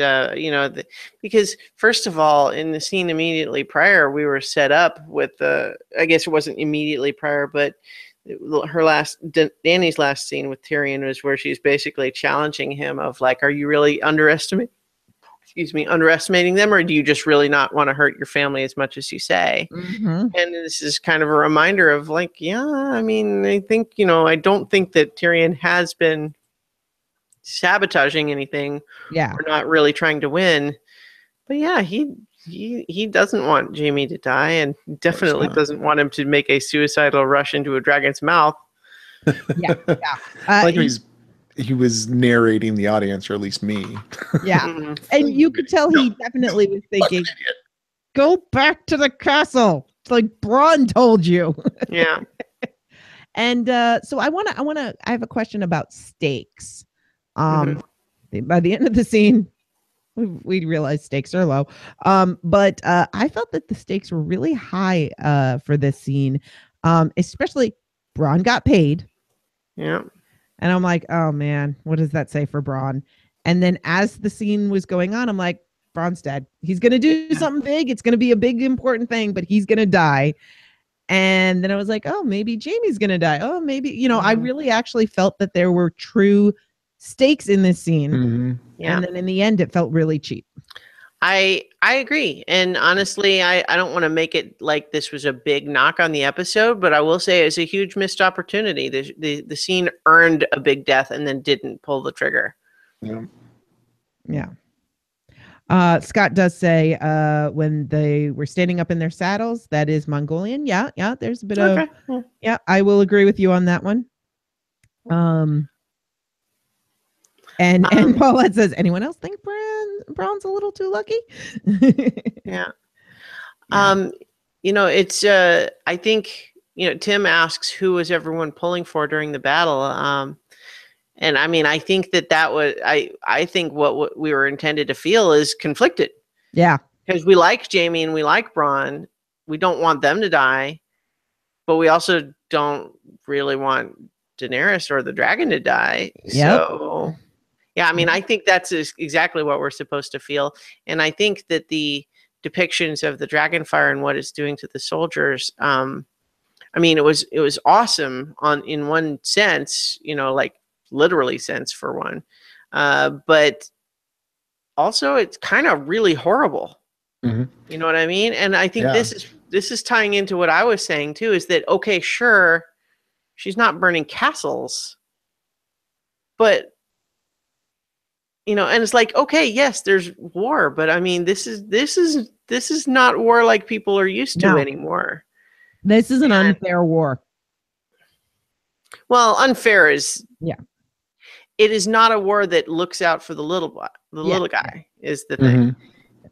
B: because first of all, in the scene immediately prior, we were set up with I guess it wasn't immediately prior, but Dany's last scene with Tyrion was where she's basically challenging him of like, are you really underestimating them, or do you just really not want to hurt your family as much as you say?
D: Mm-hmm.
B: And this is kind of a reminder of like, yeah, I mean, I think, I don't think that Tyrion has been sabotaging anything,
D: Yeah,
B: or not really trying to win. But yeah, he doesn't want Jaime to die, and definitely
C: not.
B: doesn't want him to make a suicidal rush into a dragon's mouth.
D: yeah.
C: Like he was narrating the audience, or at least me.
D: Yeah.
B: Mhm.
D: And you could tell he definitely was thinking, go back to the castle. It's like Bronn told you.
B: Yeah.
D: And so I have a question about stakes. By the end of the scene, we realized stakes are low. But I felt that the stakes were really high for this scene. Especially Bronn got paid.
B: Yeah.
D: And I'm like, oh man, what does that say for Bronn? And then as the scene was going on, I'm like, Bronn's dead. He's going to do something big. It's going to be a big, important thing, but he's going to die. And then I was like, oh, maybe Jaime's going to die. Oh, maybe, I really actually felt that there were true stakes in this scene.
C: Mm-hmm.
B: Yeah.
D: And then in the end, it felt really cheap.
B: I agree. And honestly, I don't want to make it like this was a big knock on the episode, but I will say it's a huge missed opportunity. The scene earned a big death and then didn't pull the trigger.
D: Yeah. Scott does say when they were standing up in their saddles, that is Mongolian. Yeah, there's a bit of yeah, I will agree with you on that one. And Paulette says, anyone else think Bronn's a little too lucky?
B: Yeah. It's I think, Tim asks who was everyone pulling for during the battle. And I mean, I think that was, I think what we were intended to feel is conflicted.
D: Yeah.
B: Because we like Jaime and we like Bronn. We don't want them to die, but we also don't really want Daenerys or the dragon to die.
D: Yep.
B: So, yeah, I mean, I think that's exactly what we're supposed to feel. And I think that the depictions of the dragonfire and what it's doing to the soldiers, I mean, it was awesome in one sense, like literally sense for one. But also it's kind of really horrible.
C: Mm-hmm.
B: You know what I mean? And I think this is tying into what I was saying too, is that, okay, sure, she's not burning castles, but and it's like, okay, yes, there's war, but I mean, this is not war like people are used to anymore.
D: This is an unfair war.
B: Well, unfair is,
D: yeah.
B: It is not a war that looks out for the little guy is the thing.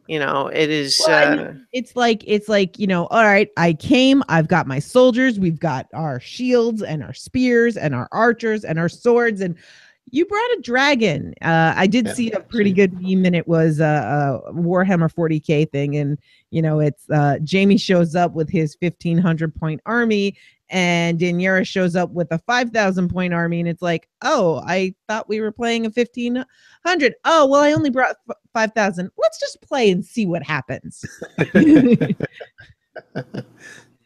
C: Mm-hmm.
B: It is.
D: Well, it's like, all right, I came, I've got my soldiers, we've got our shields and our spears and our archers and our swords. And, You brought a dragon. I did see a pretty good meme, and it was a Warhammer 40K thing. And, it's Jamie shows up with his 1,500 point army, and Daenerys shows up with a 5,000 point army. And it's like, oh, I thought we were playing a 1,500. Oh, well, I only brought 5,000. Let's just play and see what happens.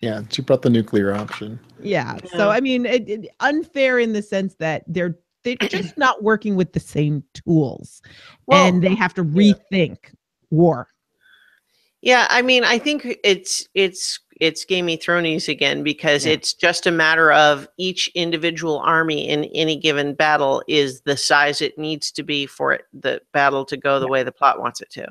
C: Yeah, she brought the nuclear option.
D: Yeah. So, I mean, unfair in the sense that they're just not working with the same tools, and they have to rethink war.
B: Yeah, I mean, I think it's Game of Thrones again, because it's just a matter of each individual army in any given battle is the size it needs to be for the battle to go the way the plot wants it to.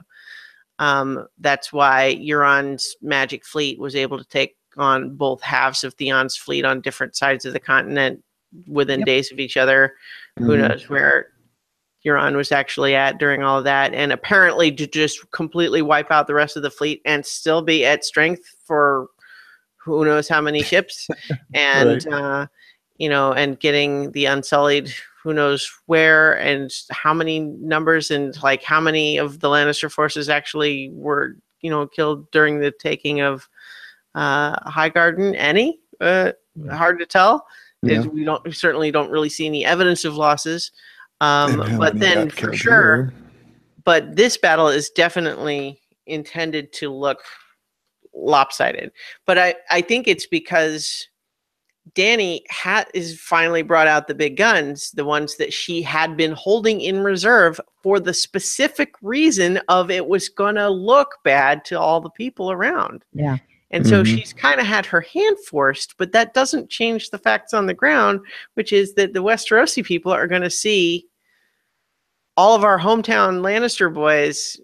B: That's why Euron's magic fleet was able to take on both halves of Theon's fleet on different sides of the continent within days of each other. Who knows where Euron was actually at during all of that, and apparently to just completely wipe out the rest of the fleet and still be at strength for who knows how many ships, and and getting the Unsullied who knows where and how many numbers, and like how many of the Lannister forces actually were killed during the taking of Highgarden. Any hard to tell. We certainly don't really see any evidence of losses. But then for sure, but this battle is definitely intended to look lopsided. But I think it's because Dany is finally brought out the big guns, the ones that she had been holding in reserve for the specific reason of it was going to look bad to all the people around.
D: Yeah.
B: And so she's kind of had her hand forced, but that doesn't change the facts on the ground, which is that the Westerosi people are going to see all of our hometown Lannister boys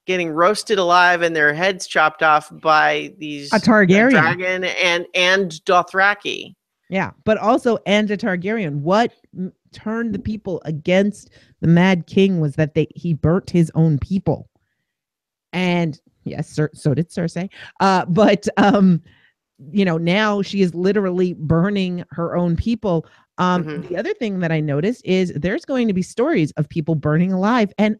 B: getting roasted alive and their heads chopped off by these
D: a Targaryen
B: dragon and Dothraki.
D: Yeah, but also and a Targaryen. What turned the people against the Mad King was that he burnt his own people. And yes, so did Cersei. But now she is literally burning her own people. The other thing that I noticed is there's going to be stories of people burning alive, and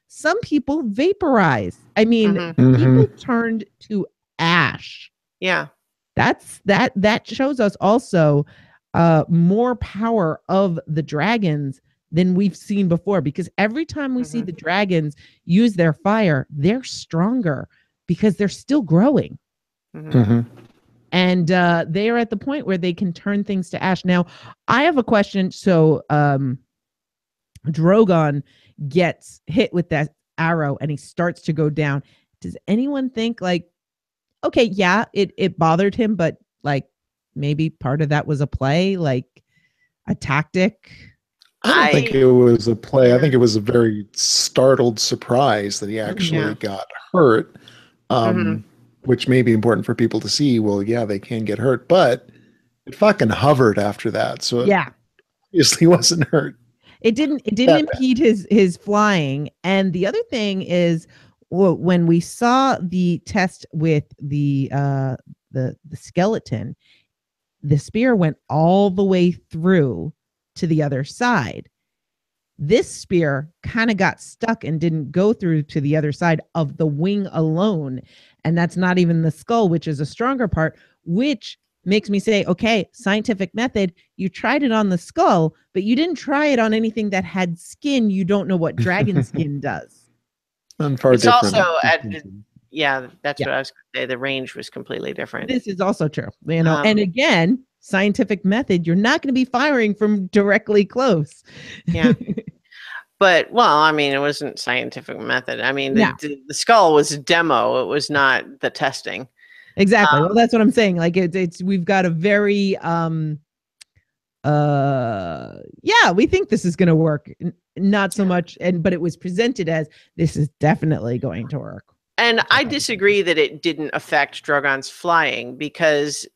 D: some people vaporize. I mean, people turned to ash.
B: Yeah,
D: that shows us also more power of the dragons than we've seen before, because every time we see the dragons use their fire, they're stronger because they're still growing. And they are at the point where they can turn things to ash. Now, I have a question. So Drogon gets hit with that arrow and he starts to go down. Does anyone think okay, yeah, it bothered him, but maybe part of that was a play, a tactic?
C: I don't think it was a play. I think it was a very startled surprise that he actually got hurt, which may be important for people to see. Well, yeah, they can get hurt, but it fucking hovered after that. So it obviously wasn't hurt.
D: It didn't impede his flying. And the other thing is, when we saw the test with the skeleton, the spear went all the way through to the other side. This spear kind of got stuck and didn't go through to the other side of the wing alone. And that's not even the skull, which is a stronger part, which makes me say, okay, scientific method, you tried it on the skull, but you didn't try it on anything that had skin. You don't know what dragon skin does.
B: It's also that's what I was going to say. The range was completely different.
D: This is also true, and again, scientific method, you're not going to be firing from directly close.
B: Yeah. But, it wasn't scientific method. I mean, the skull was a demo. It was not the testing.
D: Exactly. Well, that's what I'm saying. We've got a very, we think this is going to work. Not so much. But it was presented as this is definitely going to work.
B: And I disagree that it didn't affect Drogon's flying, because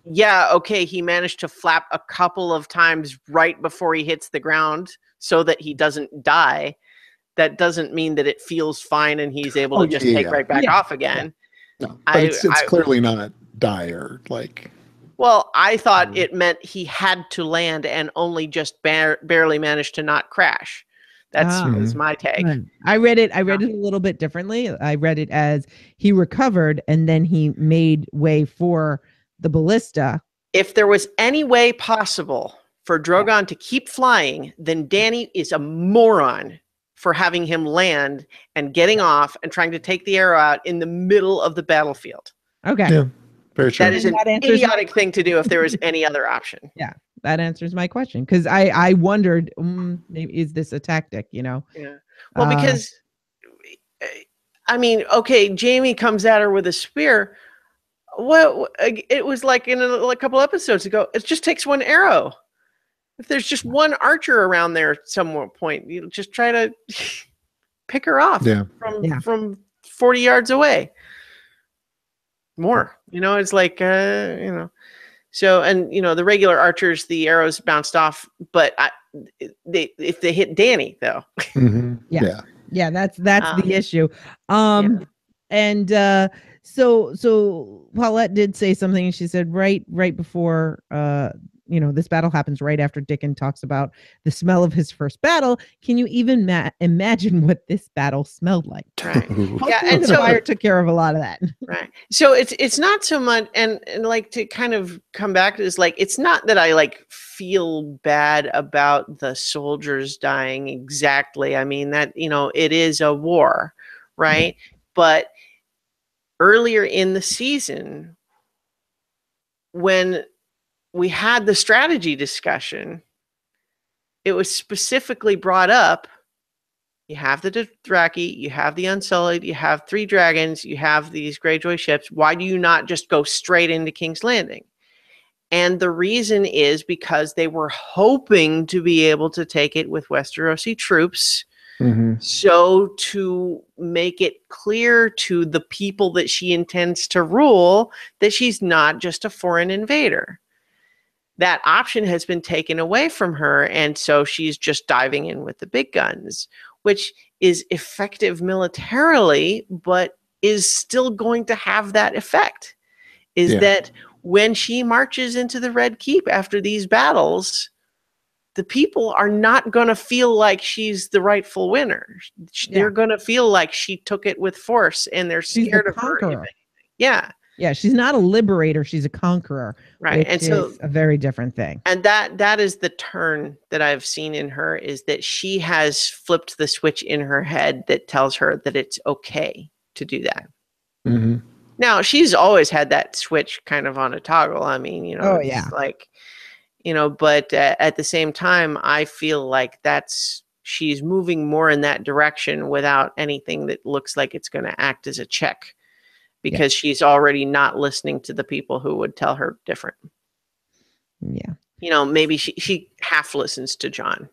B: he managed to flap a couple of times right before he hits the ground so that he doesn't die. That doesn't mean that it feels fine and he's able to just take right back off again.
C: No, but it's clearly not dire.
B: Well, I thought it meant he had to land and only just barely managed to not crash. That's was my take.
D: I read it a little bit differently. I read it as he recovered and then he made way for the ballista.
B: If there was any way possible for Drogon to keep flying, then Dany is a moron for having him land and getting off and trying to take the arrow out in the middle of the battlefield.
D: Okay.
C: Yeah, very true.
B: That is an idiotic thing to do if there was any other option.
D: Yeah, that answers my question. Because I wondered, maybe is this a tactic, you know?
B: Yeah. Well, because, I mean, okay, Jaime comes at her with a spear. Well, it was like in a couple episodes ago, it just takes one arrow. If there's just one archer around there at some point, you just try to pick her off from 40 yards away. More, you know, it's like, you know, so, and, you know, the regular archers, the arrows bounced off, but if they hit Dany though.
D: Yeah, that's the issue. And so Paulette did say something. She said right before you know, this battle happens right after Dickon talks about the smell of his first battle. Can you even imagine what this battle smelled like?
B: Right.
D: Yeah, and so fire took care of a lot of that.
B: Right. So it's not so much, and like to kind of come back to this, like it's not that I like feel bad about the soldiers dying exactly. I mean that, you know, it is a war, right? But earlier in the season, when we had the strategy discussion, it was specifically brought up. You have the Dothraki, you have the Unsullied, you have 3 dragons, you have these Greyjoy ships. Why do you not just go straight into King's Landing? And the reason is because they were hoping to be able to take it with Westerosi troops. So to make it clear to the people that she intends to rule that she's not just a foreign invader. That option has been taken away from her, and so she's just diving in with the big guns, which is effective militarily, but is still going to have that effect. That when she marches into the Red Keep after these battles, the people are not going to feel like she's the rightful winner. They're going to feel like she took it with force, and they're scared of her.
D: Yeah, she's not a liberator, she's a conqueror.
B: Right. And so
D: is a very different thing.
B: And that is the turn that I've seen in her, is that she has flipped the switch in her head that tells her that it's okay to do that. Now, she's always had that switch kind of on a toggle. I mean, you know, it's like, you know, but at the same time, I feel like she's moving more in that direction without anything that looks like it's going to act as a check. Because she's already not listening to the people who would tell her different.
D: Yeah.
B: You know, maybe she half listens to Jon,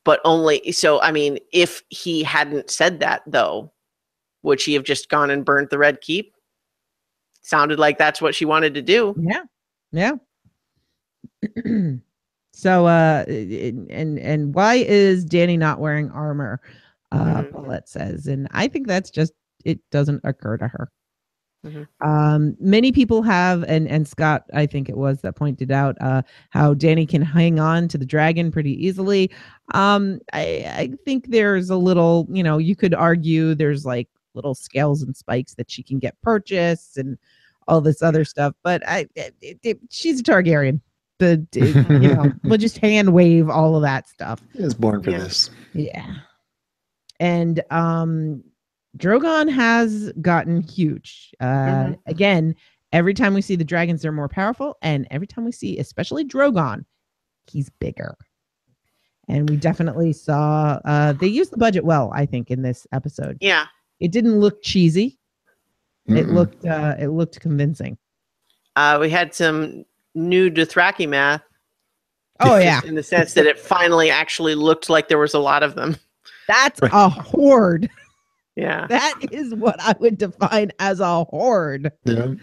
B: but only, so, I mean, if he hadn't said that though, would she have just gone and burnt the Red Keep? Sounded like that's what she wanted to do.
D: Yeah. So, and why is Dany not wearing armor? Paulette says, and I think that's just, it doesn't occur to her. Many people have, and Scott, I think it was, that pointed out how Dany can hang on to the dragon pretty easily. I think there's a little, you know, you could argue there's like little scales and spikes that she can get purchased and all this other stuff, but she's a Targaryen. You know, we'll just hand wave all of that stuff.
C: He was born for this.
D: Yeah. And Drogon has gotten huge. Again, every time we see the dragons, they're more powerful. And every time we see, especially Drogon, he's bigger. And we definitely saw, they used the budget well, I think, in this episode.
B: Yeah.
D: It didn't look cheesy. It looked convincing.
B: We had some new Dothraki math.
D: Oh, yeah.
B: In the sense that it finally actually looked like there was a lot of them.
D: That's a horde.
B: Yeah.
D: That is what I would define as a horde.
C: Yeah.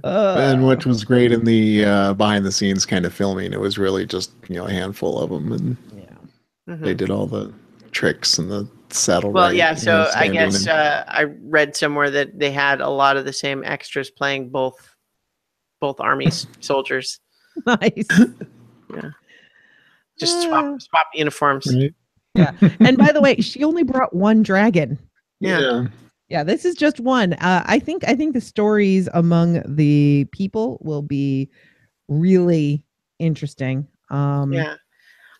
C: And what was great in the behind the scenes kind of filming, it was really just, you know, a handful of them, and they did all the tricks and the saddle.
B: Well, yeah. So I guess I read somewhere that they had a lot of the same extras playing both both armies soldiers.
D: Nice.
B: Yeah, just swap uniforms.
C: Right?
D: Yeah. And by the way, she only brought one dragon.
B: Yeah.
D: Yeah, this is just one. I think the stories among the people will be really interesting.
B: Yeah.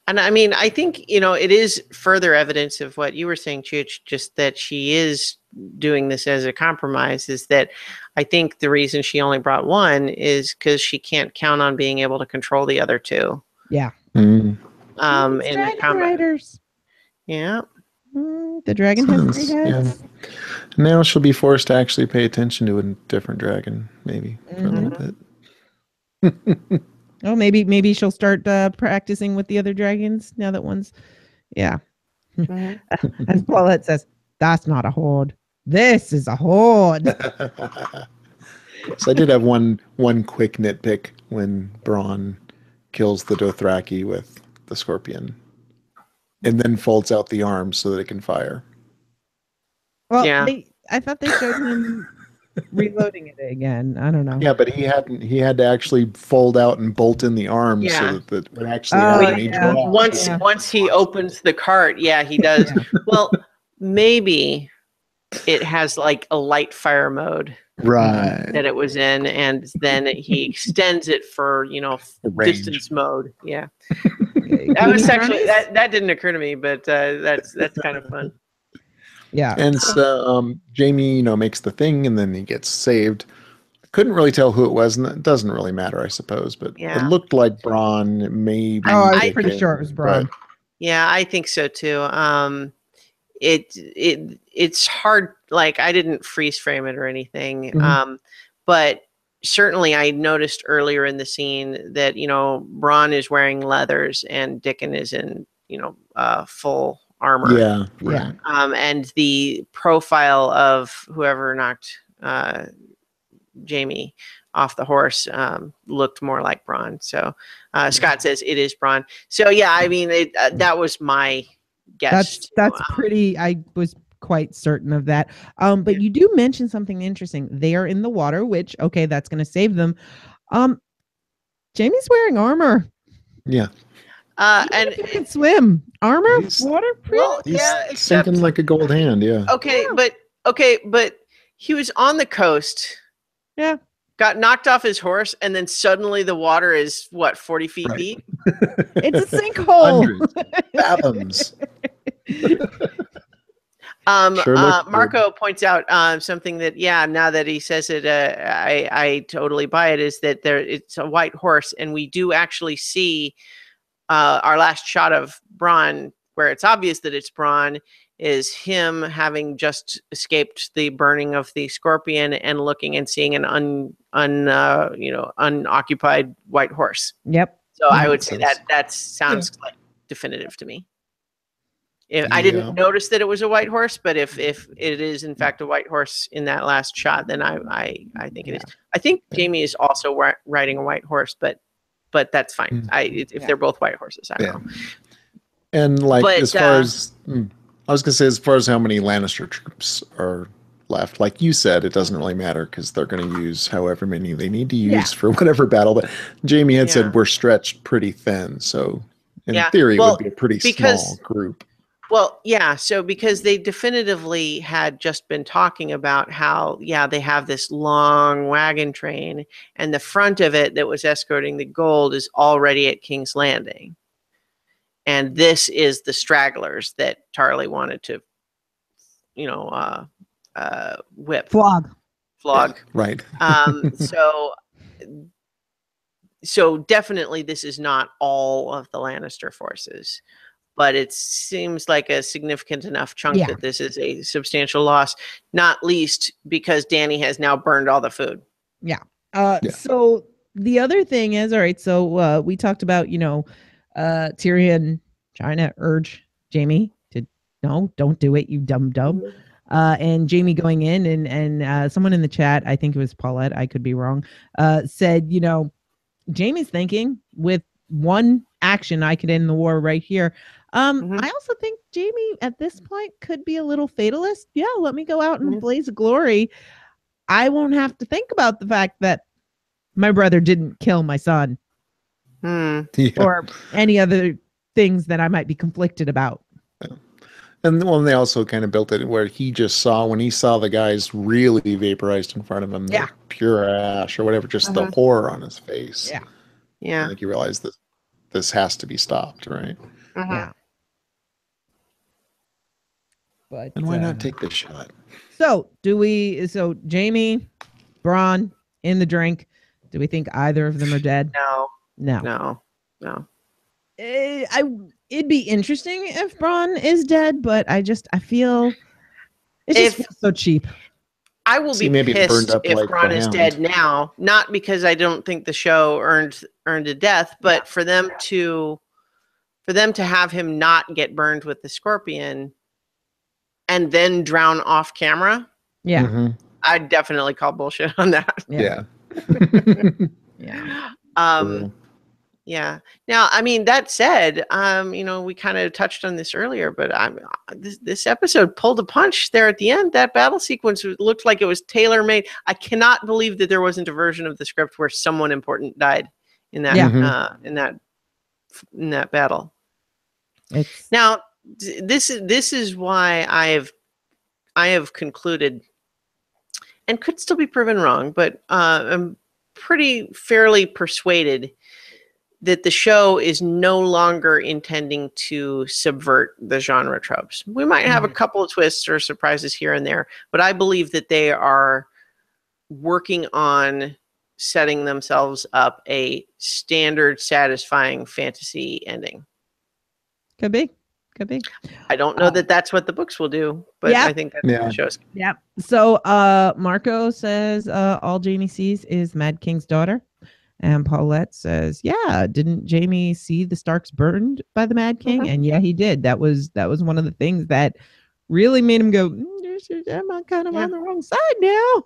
B: And I mean, I think, it is further evidence of what you were saying, Chooch, just that she is doing this as a compromise, is that I think the reason she only brought one is because she can't count on being able to control the other two.
D: Yeah.
C: Mm.
B: In the
D: Dragon
B: combat.
D: riders.
B: Yeah.
D: The dragon has 3 heads.
C: Now she'll be forced to actually pay attention to a different dragon, maybe for a little bit.
D: Oh, maybe she'll start practicing with the other dragons now that one's, yeah. As Paulette says, that's not a horde. This is a horde.
C: So I did have one quick nitpick when Braun kills the Dothraki with the scorpion, and then folds out the arms so that it can fire.
D: Well,
B: Yeah.
D: I thought they showed him reloading it again. I don't know.
C: Yeah, but he had to actually fold out and bolt in the arms so that it would actually have any draw.
B: Once he opens the cart, he does.
D: Yeah.
B: Well, maybe it has like a light fire mode
C: Right.
B: that it was in, and then he extends it for distance mode. Yeah. That was actually that didn't occur to me, but that's kind of fun.
D: Yeah.
C: And so Jamie, makes the thing, and then he gets saved. Couldn't really tell who it was, and it doesn't really matter, I suppose. But it looked like Braun, maybe.
D: Oh, I was pretty sure it was Braun.
B: Yeah, I think so too. It's hard. Like, I didn't freeze frame it or anything, but certainly I noticed earlier in the scene that Braun is wearing leathers and Dickon is in full armor.
C: Yeah, right.
B: And the profile of whoever knocked Jamie off the horse looked more like Braun. So Scott says it is Braun. So yeah, I mean that was my guess.
D: That's pretty. I was quite certain of that. But you do mention something interesting. They are in the water, which that's going to save them. Jamie's wearing armor.
C: Yeah.
B: And
D: he can swim. Armor, water.
B: Well,
C: he's sinking like a gold hand. Yeah.
B: Okay, but he was on the coast.
D: Yeah.
B: Got knocked off his horse, and then suddenly the water is 40 feet deep.
D: It's a sinkhole.
C: Fathoms.
B: Marco points out something that now that he says it, I totally buy it. Is that it's a white horse, and we do actually see our last shot of Braun, where it's obvious that it's Braun, is him having just escaped the burning of the scorpion and looking and seeing an unoccupied white horse.
D: Yep.
B: So I would say that sounds like definitive to me. I didn't notice that it was a white horse, but if it is in fact a white horse in that last shot, then I think it is. I think Jamie is also riding a white horse, but that's fine. If they're both white horses, I don't know.
C: And as far as I was going to say, as far as how many Lannister troops are left, like you said, it doesn't really matter because they're going to use however many they need to use for whatever battle. But Jamie had said we're stretched pretty thin, so in theory, it would be a pretty small group.
B: Well, yeah. So because they definitively had just been talking about how, they have this long wagon train, and the front of it that was escorting the gold is already at King's Landing. And this is the stragglers that Tarly wanted to, whip.
D: Flog.
C: Right.
B: So definitely this is not all of the Lannister forces, but it seems like a significant enough chunk that this is a substantial loss, not least because Dany has now burned all the food.
D: Yeah. So the other thing is, all right, so we talked about, Tyrion trying to urge Jamie to, no, don't do it, you dumb. And Jamie going in and someone in the chat, I think it was Paulette, I could be wrong, said, Jamie's thinking with one action, I could end the war right here. I also think Jamie at this point could be a little fatalist. Yeah, let me go out and blaze a glory. I won't have to think about the fact that my brother didn't kill my son
B: Hmm.
C: Yeah.
D: or any other things that I might be conflicted about.
C: And well, they also kind of built it where he just saw, when he saw the guys really vaporized in front of him,
D: Yeah.
C: the pure ash or whatever, just the
B: Mhm.
C: horror on his face.
D: Yeah.
C: I
B: Yeah.
C: think he realized that this has to be stopped, right?
B: Mhm.
D: Yeah. But
C: And why not take this shot?
D: so Jamie, Braun in the drink. Do we think either of them are dead?
B: No.
D: No.
B: No. No.
D: It'd be interesting if Braun is dead, but I feel it just
B: If-
D: feels so cheap.
B: I will
C: See,
B: be
C: maybe it burned
B: pissed
C: up
B: if
C: like
B: Braun
C: the
B: is
C: Hound.
B: dead now, not because I don't think the show earned a death, but for them to have him not get burned with the scorpion and then drown off camera.
D: Yeah.
C: Mhm.
B: I'd definitely call bullshit on that.
D: Yeah.
C: Yeah.
D: Yeah.
C: True.
B: Yeah. Now, I mean, that said, we kind of touched on this earlier, but this episode pulled a punch there at the end. That battle sequence looked like it was tailor-made. I cannot believe that there wasn't a version of the script where someone important died in that
D: Yeah.
B: in that battle.
D: It's
B: Now, this is why I have concluded, and could still be proven wrong, but I'm pretty fairly persuaded that the show is no longer intending to subvert the genre tropes. We might have a couple of twists or surprises here and there, but I believe that they are working on setting themselves up a standard, satisfying fantasy ending.
D: could be. Could be.
B: I don't know that that's what the books will do, but
D: Yeah.
B: I think that's what the show's.
D: Yeah. So Marco says all Jamie sees is Mad King's daughter. And Paulette says, yeah, didn't Jamie see the Starks burned by the Mad King? And yeah, he did. That was one of the things that really made him go, am I kind of on the wrong side now?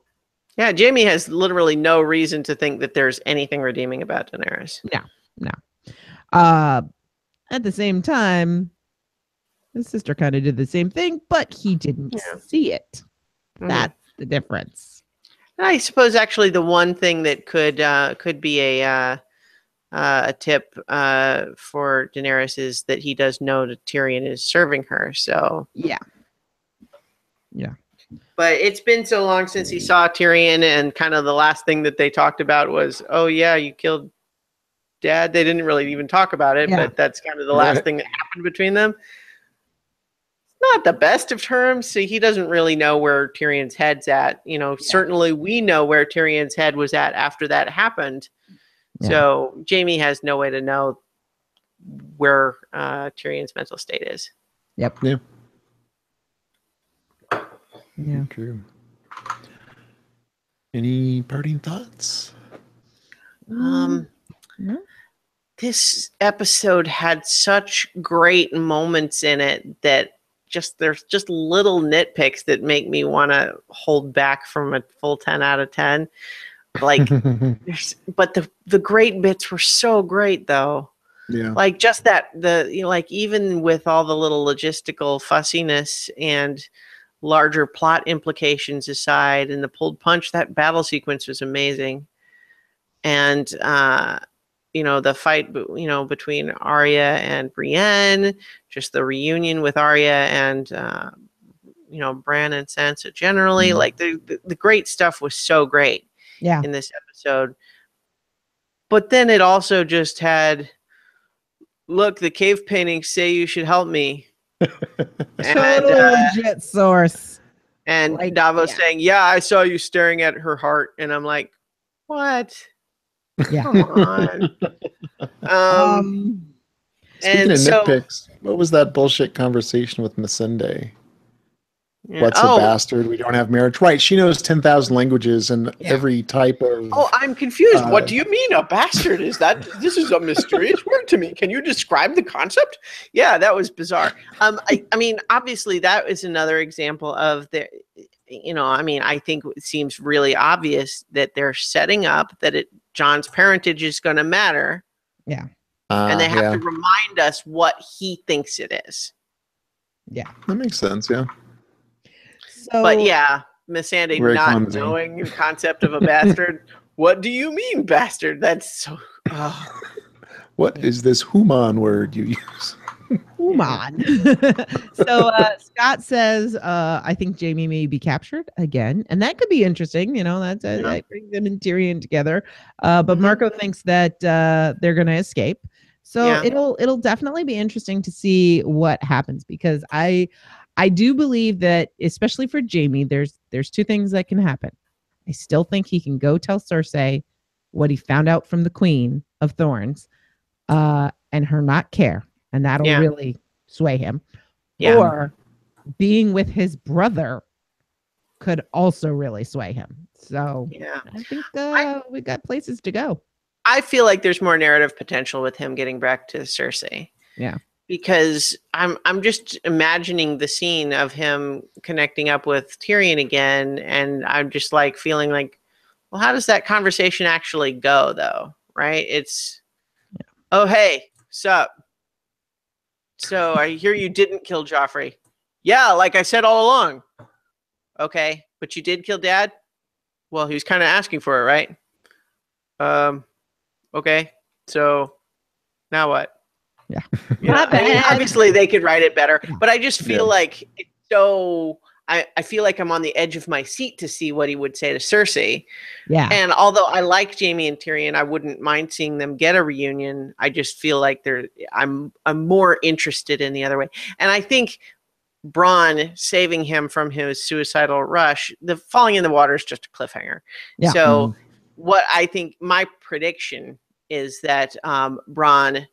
B: Yeah, Jamie has literally no reason to think that there's anything redeeming about Daenerys.
D: No. At the same time, his sister kind of did the same thing, but he didn't see it. That's the difference.
B: And I suppose actually the one thing that could be a tip for Daenerys is that he does know that Tyrion is serving her. So
D: yeah.
B: But it's been so long since he saw Tyrion, and kind of the last thing that they talked about was, oh yeah, you killed Dad. They didn't really even talk about it, but that's kind of the last thing that happened between them. Not the best of terms, so he doesn't really know where Tyrion's head's at. Certainly we know where Tyrion's head was at after that happened. Yeah. So Jamie has no way to know where Tyrion's mental state is.
D: Yep.
C: Yeah. True. Any parting thoughts?
B: No. This episode had such great moments in it that there's just little nitpicks that make me want to hold back from a full 10 out of 10. Like, but the great bits were so great though.
C: Yeah.
B: Like just that even with all the little logistical fussiness and larger plot implications aside, and the pulled punch, that battle sequence was amazing. And the fight, between Arya and Brienne, just the reunion with Arya and, Bran and Sansa generally, like the great stuff was so great in this episode. But then it also just had, look, the cave paintings say you should help me.
D: Totally legit source.
B: And Davos saying, yeah, I saw you staring at her heart. And I'm like, what?
D: Yeah.
B: Come on.
C: Speaking of nitpicks, what was that bullshit conversation with Missandei? Yeah. What's a bastard? We don't have marriage. Right. She knows 10,000 languages and every type of...
B: Oh, I'm confused. What do you mean a bastard? This is a mysterious word to me. Can you describe the concept? Yeah, that was bizarre. I mean, obviously that is another example of I think it seems really obvious that they're setting up that Jon's parentage is going to matter.
D: Yeah.
B: And they have to remind us what he thinks it is.
D: Yeah.
C: That makes sense. Yeah.
B: But yeah, Missandei not knowing the concept of a bastard. What do you mean, bastard? That's so. Oh.
C: What is this human word you use?
D: Come on. So Scott says, I think Jamie may be captured again. And that could be interesting. That brings them and Tyrion together. But Marco thinks that they're going to escape. So it'll definitely be interesting to see what happens, because I do believe that, especially for Jamie, there's two things that can happen. I still think he can go tell Cersei what he found out from the Queen of Thorns, and her not care. And that'll really sway him. Yeah. Or being with his brother could also really sway him. So I think we got places to go.
B: I feel like there's more narrative potential with him getting back to Cersei.
D: Yeah.
B: Because I'm just imagining the scene of him connecting up with Tyrion again, and I'm just like feeling like, well, how does that conversation actually go, though? Right? It's, oh, hey, sup? So I hear you didn't kill Joffrey. Yeah, like I said all along. Okay, but you did kill Dad? Well, he was kind of asking for it, right? Okay, so now what?
D: Yeah.
B: I mean, obviously they could write it better, but I just feel like it's so. I feel like I'm on the edge of my seat to see what he would say to Cersei.
D: Yeah.
B: And although I like Jamie and Tyrion, I wouldn't mind seeing them get a reunion. I just feel like I'm more interested in the other way. And I think Bronn saving him from his suicidal rush, the falling in the water is just a cliffhanger. Yeah. So what I think my prediction is that Bronn,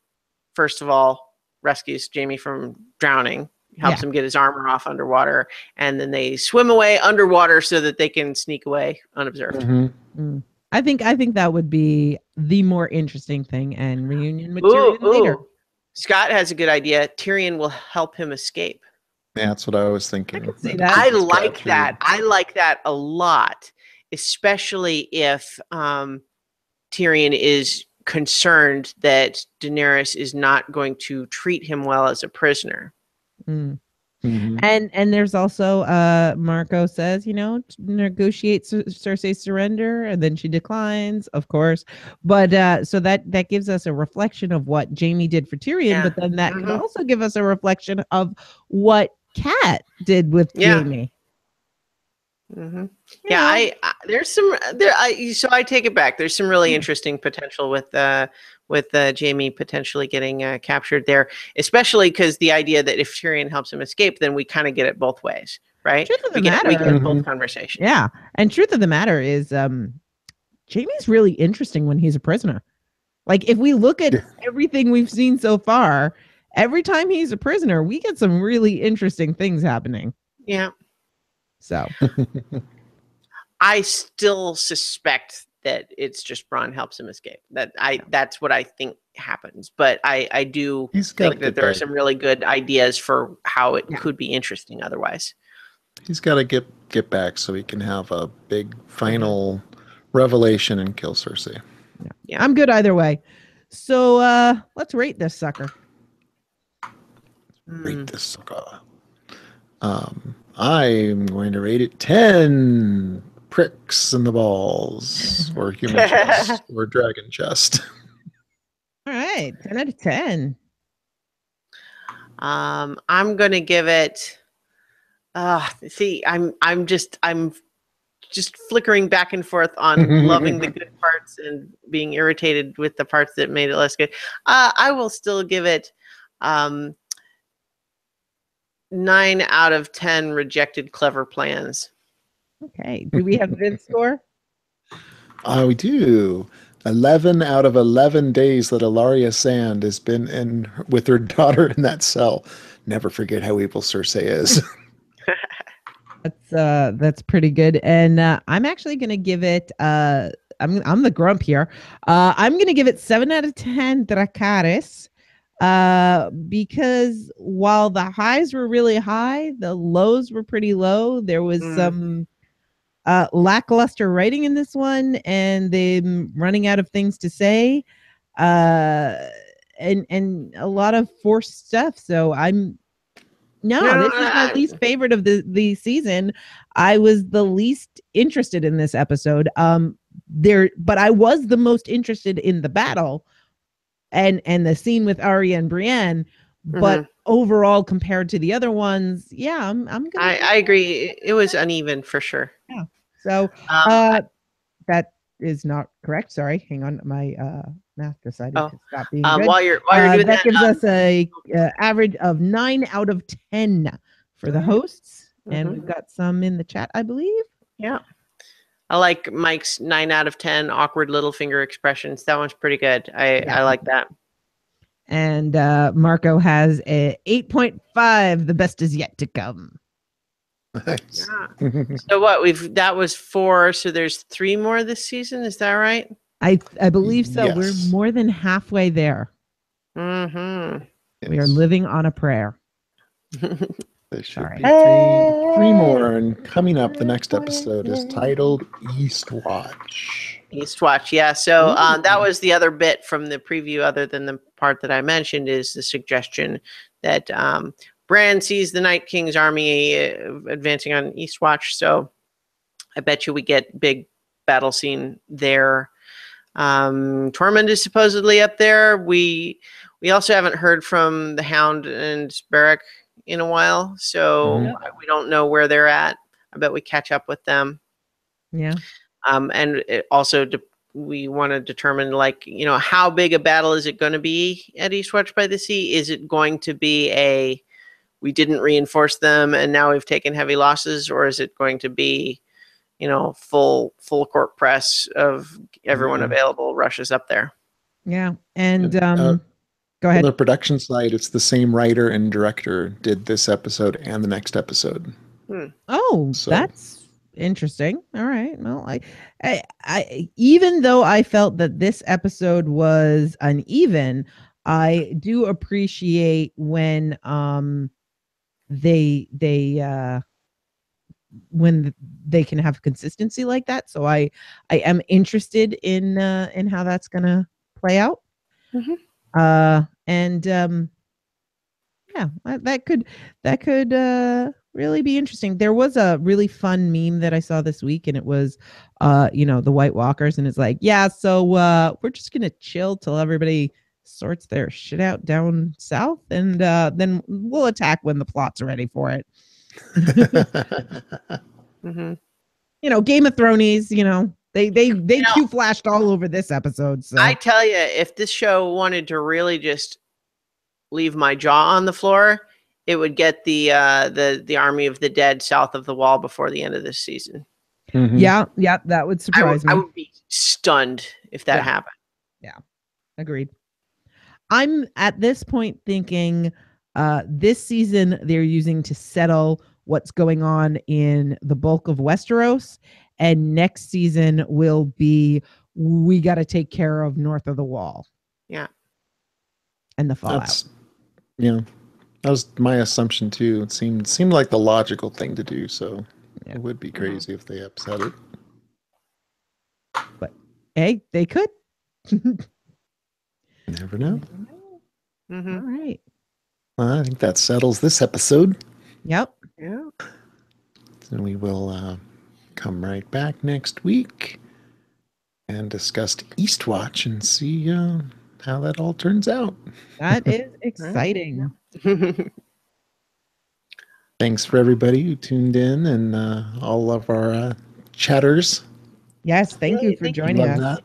B: first of all, rescues Jamie from drowning, helps him get his armor off underwater, and then they swim away underwater so that they can sneak away unobserved.
D: I think that would be the more interesting thing, and reunion with Tyrion later.
B: Scott has a good idea. Tyrion will help him escape.
C: Yeah, that's what I was thinking.
D: I can see that.
B: I like that. I like that a lot, especially if Tyrion is concerned that Daenerys is not going to treat him well as a prisoner.
D: And there's also Marco says, negotiate Cersei's surrender, and then she declines, of course. But so that gives us a reflection of what Jamie did for Tyrion, but then that can also give us a reflection of what Kat did with Jamie.
B: There's some so I take it back. There's some really interesting potential with Jamie potentially getting captured there, especially because the idea that if Tyrion helps him escape, then we kind of get it both ways, right?
D: Truth of the matter,
B: we get both conversations.
D: Yeah, and truth of the matter is, Jamie's really interesting when he's a prisoner. Like, if we look at everything we've seen so far, every time he's a prisoner, we get some really interesting things happening.
B: Yeah.
D: So
B: I still suspect that it's just Bronn helps him escape. That's what I think happens. But I do think that there are some really good ideas for how it could be interesting otherwise.
C: He's got to get back so he can have a big final revelation and kill Cersei.
D: Yeah, I'm good either way. So let's rate this sucker.
C: Rate this sucker. I'm going to rate it 10 pricks in the balls, or human chest, or dragon chest.
D: All right, 10 out of 10.
B: I'm going to give it. I'm just flickering back and forth on loving the good parts and being irritated with the parts that made it less good. I will still give it 9 out of 10 rejected clever plans.
D: Okay. Do we have Vince score?
C: We do. 11 out of 11 days that Ilaria Sand has been in with her daughter in that cell. Never forget how evil Cersei is.
D: That's pretty good. And I'm actually going to give it I'm the grump here. I'm going to give it 7 out of 10 Dracarys. Because while the highs were really high, the lows were pretty low. There was some lackluster writing in this one, and them running out of things to say, and a lot of forced stuff. So this is my least favorite of the season. I was the least interested in this episode. but I was the most interested in the battle and the scene with Arya and Brienne, but overall compared to the other ones, yeah, I'm gonna.
B: I agree. It was uneven for sure.
D: Yeah. So that is not correct. Sorry, hang on. My math decided to stop being good.
B: While you're doing
D: that gives us a average of 9 out of 10 for the hosts, and we've got some in the chat, I believe.
B: Yeah. I like Mike's 9 out of 10 awkward little finger expressions. That one's pretty good. I like that.
D: And Marco has a 8.5. The best is yet to come.
C: Nice.
B: Yeah. So what that was 4. So there's 3 more this season. Is that right?
D: I believe so.
C: Yes.
D: We're more than halfway there.
B: Mm-hmm.
D: We are living on a prayer.
C: There should be three more, and coming up, the next episode is titled Eastwatch.
B: Eastwatch, yeah. So that was the other bit from the preview, other than the part that I mentioned, is the suggestion that Bran sees the Night King's army advancing on Eastwatch. So I bet you we get big battle scene there. Tormund is supposedly up there. We also haven't heard from the Hound and Sparrow in a while, so we don't know where they're at. I bet we catch up with them.
D: Yeah.
B: And it also we want to determine, like, how big a battle is it going to be at Eastwatch by the Sea? Is it going to be we didn't reinforce them and now we've taken heavy losses, or is it going to be, full court press of everyone available rushes up there?
D: Yeah. And go ahead.
C: On the production side, it's the same writer and director did this episode and the next episode.
D: Oh, that's interesting. All right. Well, I even though I felt that this episode was uneven, I do appreciate when when they can have consistency like that. So I am interested in how that's gonna play out. That could really be interesting. There was a really fun meme that I saw this week, and it was the White Walkers, and it's like, so we're just gonna chill till everybody sorts their shit out down south, and then we'll attack when the plot's ready for it. Game of Thrones, they Q flashed all over this episode. So
B: I tell you, if this show wanted to really just leave my jaw on the floor, it would get the army of the dead south of the wall before the end of this season.
D: Yeah, that would surprise me.
B: I would be stunned if that happened.
D: Yeah, agreed. I'm at this point thinking this season they're using to settle what's going on in the bulk of Westeros, and next season will be, we got to take care of north of the wall.
B: Yeah.
D: And the fallout.
C: That was my assumption too. It seemed like the logical thing to do, so it would be crazy if they upset it.
D: But hey, they could.
C: Never know.
D: All right.
C: Well, I think that settles this episode.
D: Yep.
B: Yeah.
C: So we will come right back next week and discuss Eastwatch and see how that all turns out.
D: That is exciting.
C: Thanks for everybody who tuned in and all of our chatters.
D: Yes, thank you for joining us.
C: That.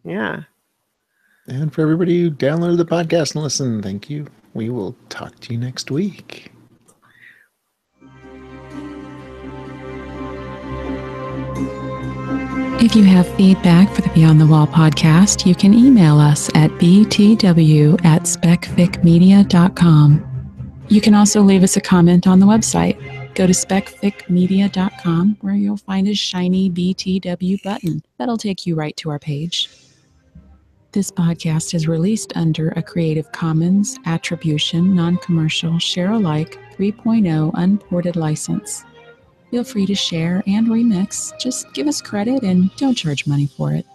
B: Yeah.
C: And for everybody who downloaded the podcast and listened, thank you. We will talk to you next week.
F: If you have feedback for the Beyond the Wall podcast, you can email us at btw@specficmedia.com. You can also leave us a comment on the website. Go to specficmedia.com, where you'll find a shiny BTW button. That'll take you right to our page. This podcast is released under a Creative Commons Attribution, Non-Commercial, Share-alike 3.0 Unported license. Feel free to share and remix. Just give us credit and don't charge money for it.